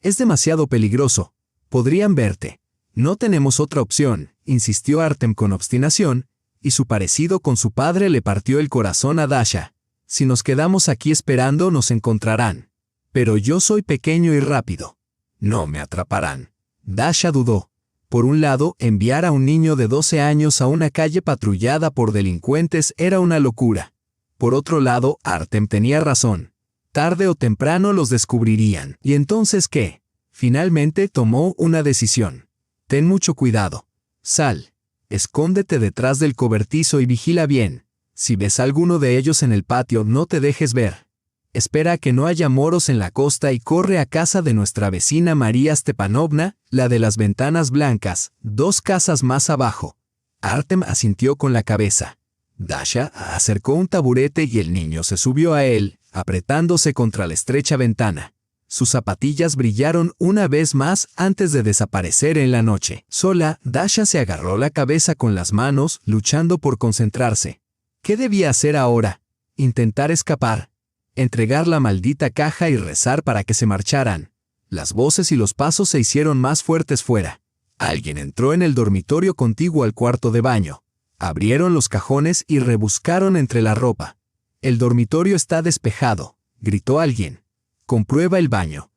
«Es demasiado peligroso. Podrían verte». «No tenemos otra opción», insistió Artem con obstinación, y su parecido con su padre le partió el corazón a Dasha. «Si nos quedamos aquí esperando, nos encontrarán. Pero yo soy pequeño y rápido. No me atraparán». Dasha dudó. Por un lado, enviar a un niño de 12 años a una calle patrullada por delincuentes era una locura. Por otro lado, Artem tenía razón. Tarde o temprano los descubrirían. ¿Y entonces qué? Finalmente tomó una decisión. «Ten mucho cuidado. Sal. Escóndete detrás del cobertizo y vigila bien. Si ves a alguno de ellos en el patio, no te dejes ver. Espera a que no haya moros en la costa y corre a casa de nuestra vecina María Stepanovna, la de las ventanas blancas, 2 casas más abajo». Artem asintió con la cabeza. Dasha acercó un taburete y el niño se subió a él, apretándose contra la estrecha ventana. Sus zapatillas brillaron una vez más antes de desaparecer en la noche. Sola, Dasha se agarró la cabeza con las manos, luchando por concentrarse. ¿Qué debía hacer ahora? ¿Intentar escapar? ¿Entregar la maldita caja y rezar para que se marcharan? Las voces y los pasos se hicieron más fuertes fuera. Alguien entró en el dormitorio contiguo al cuarto de baño. Abrieron los cajones y rebuscaron entre la ropa. «El dormitorio está despejado», gritó alguien. «Comprueba el baño».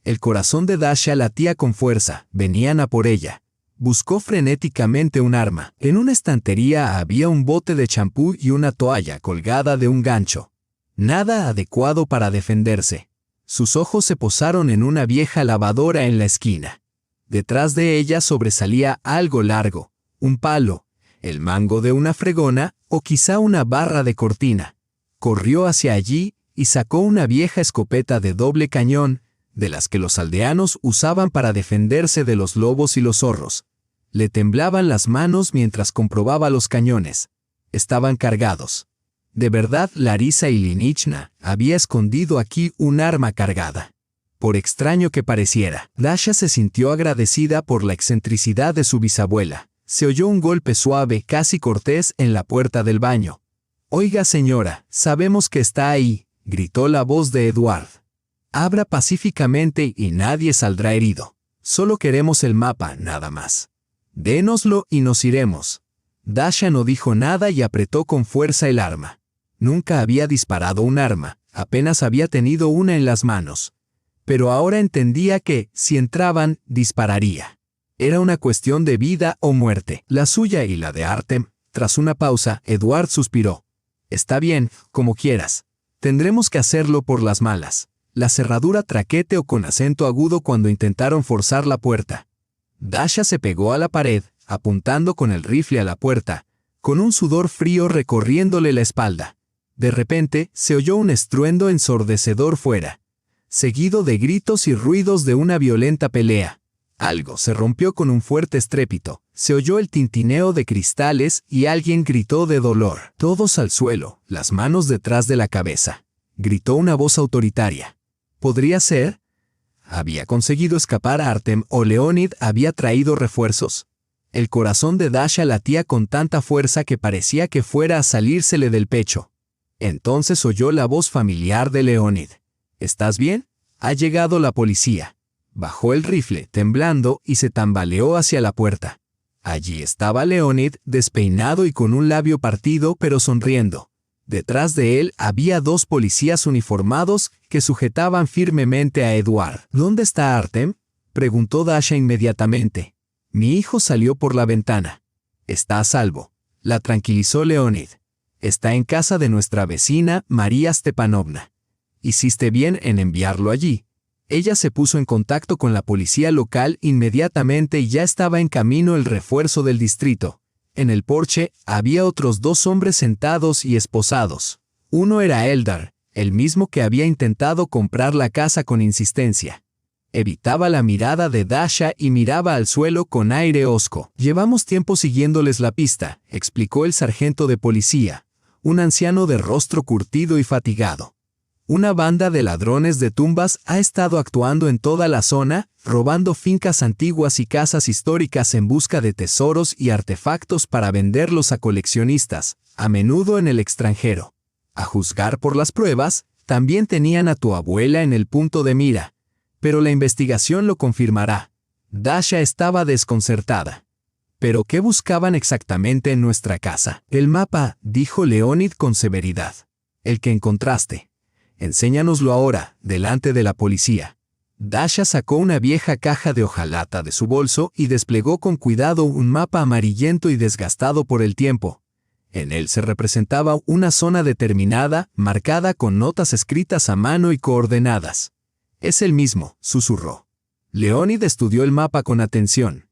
El corazón de Dasha latía con fuerza. Venían a por ella. Buscó frenéticamente un arma. En una estantería había un bote de champú y una toalla colgada de un gancho. Nada adecuado para defenderse. Sus ojos se posaron en una vieja lavadora en la esquina. Detrás de ella sobresalía algo largo, un palo, el mango de una fregona o quizá una barra de cortina. Corrió hacia allí y sacó una vieja escopeta de doble cañón, de las que los aldeanos usaban para defenderse de los lobos y los zorros. Le temblaban las manos mientras comprobaba los cañones. Estaban cargados. De verdad, Larisa Ilinichna había escondido aquí un arma cargada. Por extraño que pareciera, Dasha se sintió agradecida por la excentricidad de su bisabuela. Se oyó un golpe suave, casi cortés, en la puerta del baño. «Oiga, señora, sabemos que está ahí», gritó la voz de Eduard. «Abra pacíficamente y nadie saldrá herido. Solo queremos el mapa, nada más. Dénoslo y nos iremos». Dasha no dijo nada y apretó con fuerza el arma. Nunca había disparado un arma, apenas había tenido una en las manos. Pero ahora entendía que, si entraban, dispararía. Era una cuestión de vida o muerte, la suya y la de Artem. Tras una pausa, Eduard suspiró. «Está bien, como quieras. Tendremos que hacerlo por las malas». La cerradura traqueteó con acento agudo cuando intentaron forzar la puerta. Dasha se pegó a la pared, apuntando con el rifle a la puerta, con un sudor frío recorriéndole la espalda. De repente, se oyó un estruendo ensordecedor fuera, seguido de gritos y ruidos de una violenta pelea. Algo se rompió con un fuerte estrépito. Se oyó el tintineo de cristales y alguien gritó de dolor. «Todos al suelo, las manos detrás de la cabeza», gritó una voz autoritaria. ¿Podría ser? ¿Había conseguido escapar a Artem o Leonid había traído refuerzos? El corazón de Dasha latía con tanta fuerza que parecía que fuera a salírsele del pecho. Entonces oyó la voz familiar de Leonid. «¿Estás bien? Ha llegado la policía». Bajó el rifle, temblando, y se tambaleó hacia la puerta. Allí estaba Leonid, despeinado y con un labio partido, pero sonriendo. Detrás de él había 2 policías uniformados que sujetaban firmemente a Edward. ¿Dónde está Artem?, preguntó Dasha inmediatamente. Mi hijo salió por la ventana. Está a salvo, la tranquilizó Leonid. Está en casa de nuestra vecina, María Stepanovna. Hiciste bien en enviarlo allí. Ella se puso en contacto con la policía local inmediatamente y ya estaba en camino el refuerzo del distrito. En el porche había otros 2 hombres sentados y esposados. Uno era Eldar, el mismo que había intentado comprar la casa con insistencia. Evitaba la mirada de Dasha y miraba al suelo con aire hosco. Llevamos tiempo siguiéndoles la pista, explicó el sargento de policía, un anciano de rostro curtido y fatigado. Una banda de ladrones de tumbas ha estado actuando en toda la zona, robando fincas antiguas y casas históricas en busca de tesoros y artefactos para venderlos a coleccionistas, a menudo en el extranjero. A juzgar por las pruebas, también tenían a tu abuela en el punto de mira. Pero la investigación lo confirmará. Dasha estaba desconcertada. ¿Pero qué buscaban exactamente en nuestra casa? El mapa, dijo Leonid con severidad. El que encontraste. Enséñanoslo ahora, delante de la policía. Dasha sacó una vieja caja de hojalata de su bolso y desplegó con cuidado un mapa amarillento y desgastado por el tiempo. En él se representaba una zona determinada, marcada con notas escritas a mano y coordenadas. Es el mismo, susurró. Leonid estudió el mapa con atención.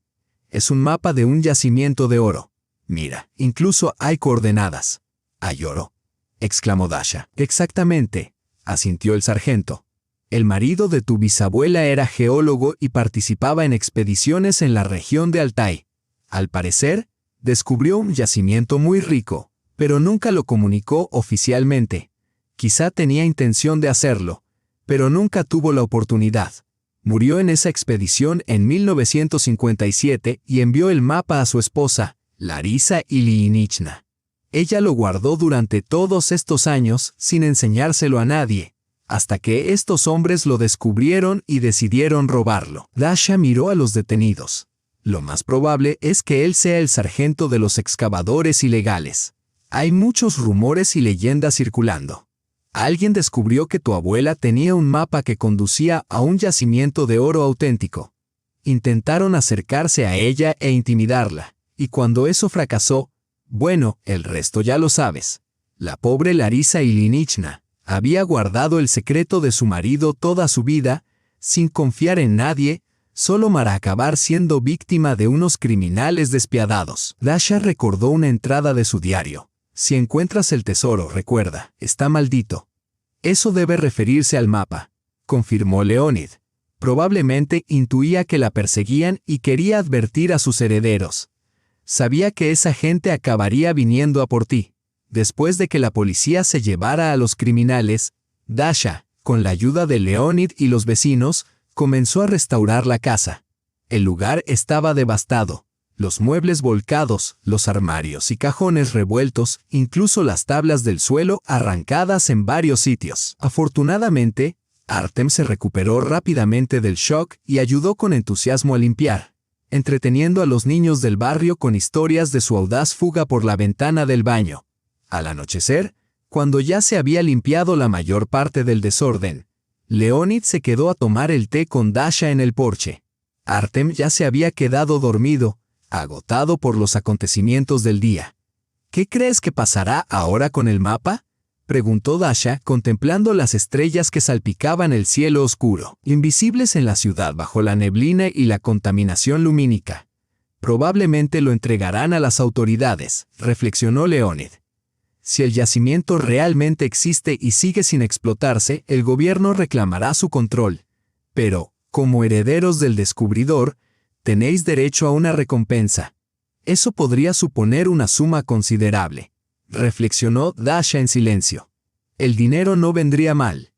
Es un mapa de un yacimiento de oro. Mira, incluso hay coordenadas. ¿Hay oro?, exclamó Dasha. Exactamente, asintió el sargento. El marido de tu bisabuela era geólogo y participaba en expediciones en la región de Altai. Al parecer, descubrió un yacimiento muy rico, pero nunca lo comunicó oficialmente. Quizá tenía intención de hacerlo, pero nunca tuvo la oportunidad. Murió en esa expedición en 1957 y envió el mapa a su esposa, Larisa Ilyinichna. Ella lo guardó durante todos estos años sin enseñárselo a nadie, hasta que estos hombres lo descubrieron y decidieron robarlo. Dasha miró a los detenidos. Lo más probable es que él sea el sargento de los excavadores ilegales. Hay muchos rumores y leyendas circulando. Alguien descubrió que tu abuela tenía un mapa que conducía a un yacimiento de oro auténtico. Intentaron acercarse a ella e intimidarla, y cuando eso fracasó, bueno, el resto ya lo sabes. La pobre Larisa Ilyinichna había guardado el secreto de su marido toda su vida, sin confiar en nadie, solo para acabar siendo víctima de unos criminales despiadados. Dasha recordó una entrada de su diario. Si encuentras el tesoro, recuerda, está maldito. Eso debe referirse al mapa, confirmó Leonid. Probablemente intuía que la perseguían y quería advertir a sus herederos. Sabía que esa gente acabaría viniendo a por ti. Después de que la policía se llevara a los criminales, Dasha, con la ayuda de Leonid y los vecinos, comenzó a restaurar la casa. El lugar estaba devastado. Los muebles volcados, los armarios y cajones revueltos, incluso las tablas del suelo arrancadas en varios sitios. Afortunadamente, Artem se recuperó rápidamente del shock y ayudó con entusiasmo a limpiar, entreteniendo a los niños del barrio con historias de su audaz fuga por la ventana del baño. Al anochecer, cuando ya se había limpiado la mayor parte del desorden, Leonid se quedó a tomar el té con Dasha en el porche. Artem ya se había quedado dormido, agotado por los acontecimientos del día. ¿Qué crees que pasará ahora con el mapa?, preguntó Dasha, contemplando las estrellas que salpicaban el cielo oscuro, invisibles en la ciudad bajo la neblina y la contaminación lumínica. Probablemente lo entregarán a las autoridades, reflexionó Leonid. Si el yacimiento realmente existe y sigue sin explotarse, el gobierno reclamará su control. Pero, como herederos del descubridor, tenéis derecho a una recompensa. Eso podría suponer una suma considerable, reflexionó Dasha en silencio. El dinero no vendría mal.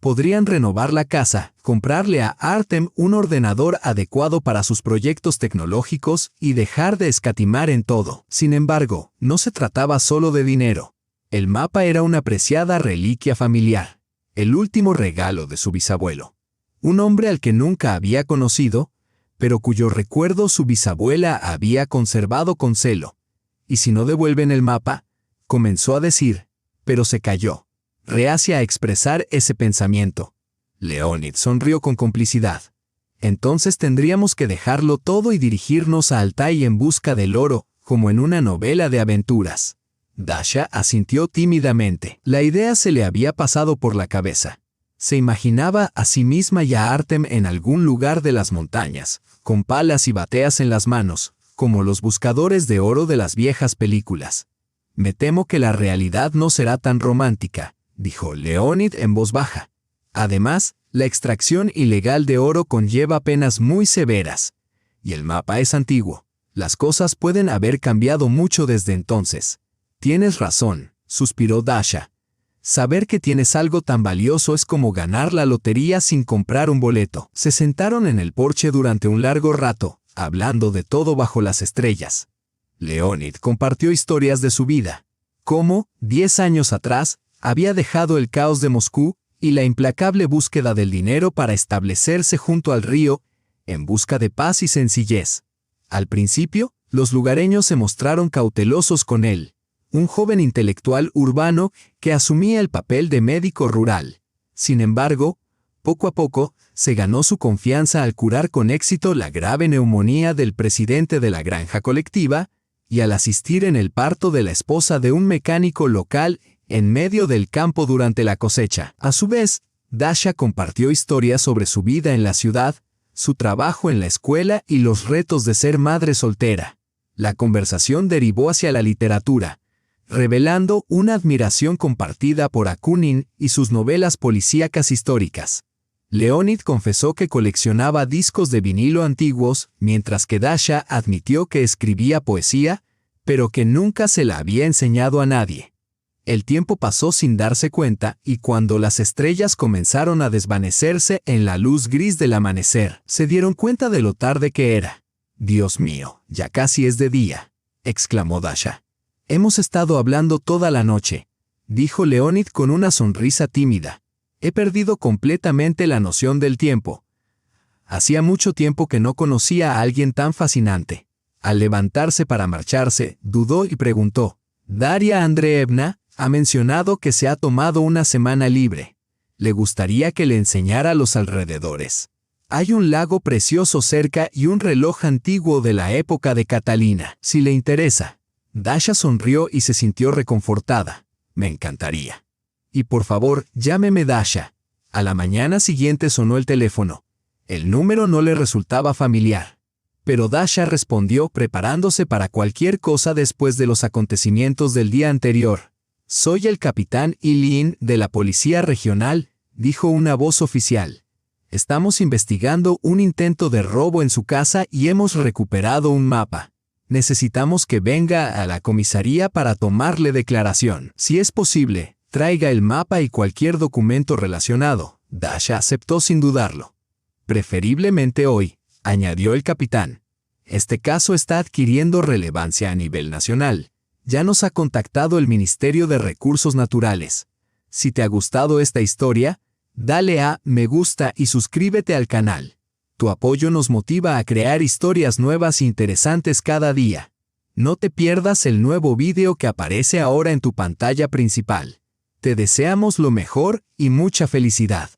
Podrían renovar la casa, comprarle a Artem un ordenador adecuado para sus proyectos tecnológicos y dejar de escatimar en todo. Sin embargo, no se trataba solo de dinero. El mapa era una preciada reliquia familiar, el último regalo de su bisabuelo. Un hombre al que nunca había conocido, pero cuyo recuerdo su bisabuela había conservado con celo. Y si no devuelven el mapa, comenzó a decir, pero se calló, reacia a expresar ese pensamiento. Leonid sonrió con complicidad. Entonces tendríamos que dejarlo todo y dirigirnos a Altai en busca del oro, como en una novela de aventuras. Dasha asintió tímidamente. La idea se le había pasado por la cabeza. Se imaginaba a sí misma y a Artem en algún lugar de las montañas, con palas y bateas en las manos, como los buscadores de oro de las viejas películas. «Me temo que la realidad no será tan romántica», dijo Leonid en voz baja. «Además, la extracción ilegal de oro conlleva penas muy severas. Y el mapa es antiguo. Las cosas pueden haber cambiado mucho desde entonces». «Tienes razón», suspiró Dasha. «Saber que tienes algo tan valioso es como ganar la lotería sin comprar un boleto». Se sentaron en el porche durante un largo rato, hablando de todo bajo las estrellas. Leonid compartió historias de su vida. Cómo, 10 años atrás, había dejado el caos de Moscú y la implacable búsqueda del dinero para establecerse junto al río, en busca de paz y sencillez. Al principio, los lugareños se mostraron cautelosos con él, un joven intelectual urbano que asumía el papel de médico rural. Sin embargo, poco a poco, se ganó su confianza al curar con éxito la grave neumonía del presidente de la granja colectiva y al asistir en el parto de la esposa de un mecánico local en medio del campo durante la cosecha. A su vez, Dasha compartió historias sobre su vida en la ciudad, su trabajo en la escuela y los retos de ser madre soltera. La conversación derivó hacia la literatura, revelando una admiración compartida por Akunin y sus novelas policíacas históricas. Leonid confesó que coleccionaba discos de vinilo antiguos, mientras que Dasha admitió que escribía poesía, pero que nunca se la había enseñado a nadie. El tiempo pasó sin darse cuenta y cuando las estrellas comenzaron a desvanecerse en la luz gris del amanecer, se dieron cuenta de lo tarde que era. «Dios mío, ya casi es de día», exclamó Dasha. «Hemos estado hablando toda la noche», dijo Leonid con una sonrisa tímida. «He perdido completamente la noción del tiempo. Hacía mucho tiempo que no conocía a alguien tan fascinante». Al levantarse para marcharse, dudó y preguntó: «Daria Andreevna ha mencionado que se ha tomado una semana libre. Le gustaría que le enseñara los alrededores. Hay un lago precioso cerca y un reloj antiguo de la época de Catalina, si le interesa». Dasha sonrió y se sintió reconfortada. «Me encantaría. Y por favor, llámeme Dasha». A la mañana siguiente sonó el teléfono. El número no le resultaba familiar. Pero Dasha respondió preparándose para cualquier cosa después de los acontecimientos del día anterior. «Soy el capitán Ilyin de la Policía Regional», dijo una voz oficial. «Estamos investigando un intento de robo en su casa y hemos recuperado un mapa. Necesitamos que venga a la comisaría para tomarle declaración. Si es posible, traiga el mapa y cualquier documento relacionado». Dasha aceptó sin dudarlo. «Preferiblemente hoy», añadió el capitán. «Este caso está adquiriendo relevancia a nivel nacional. Ya nos ha contactado el Ministerio de Recursos Naturales. Si te ha gustado esta historia, dale a me gusta y suscríbete al canal. Tu apoyo nos motiva a crear historias nuevas e interesantes cada día. No te pierdas el nuevo vídeo que aparece ahora en tu pantalla principal. Te deseamos lo mejor y mucha felicidad».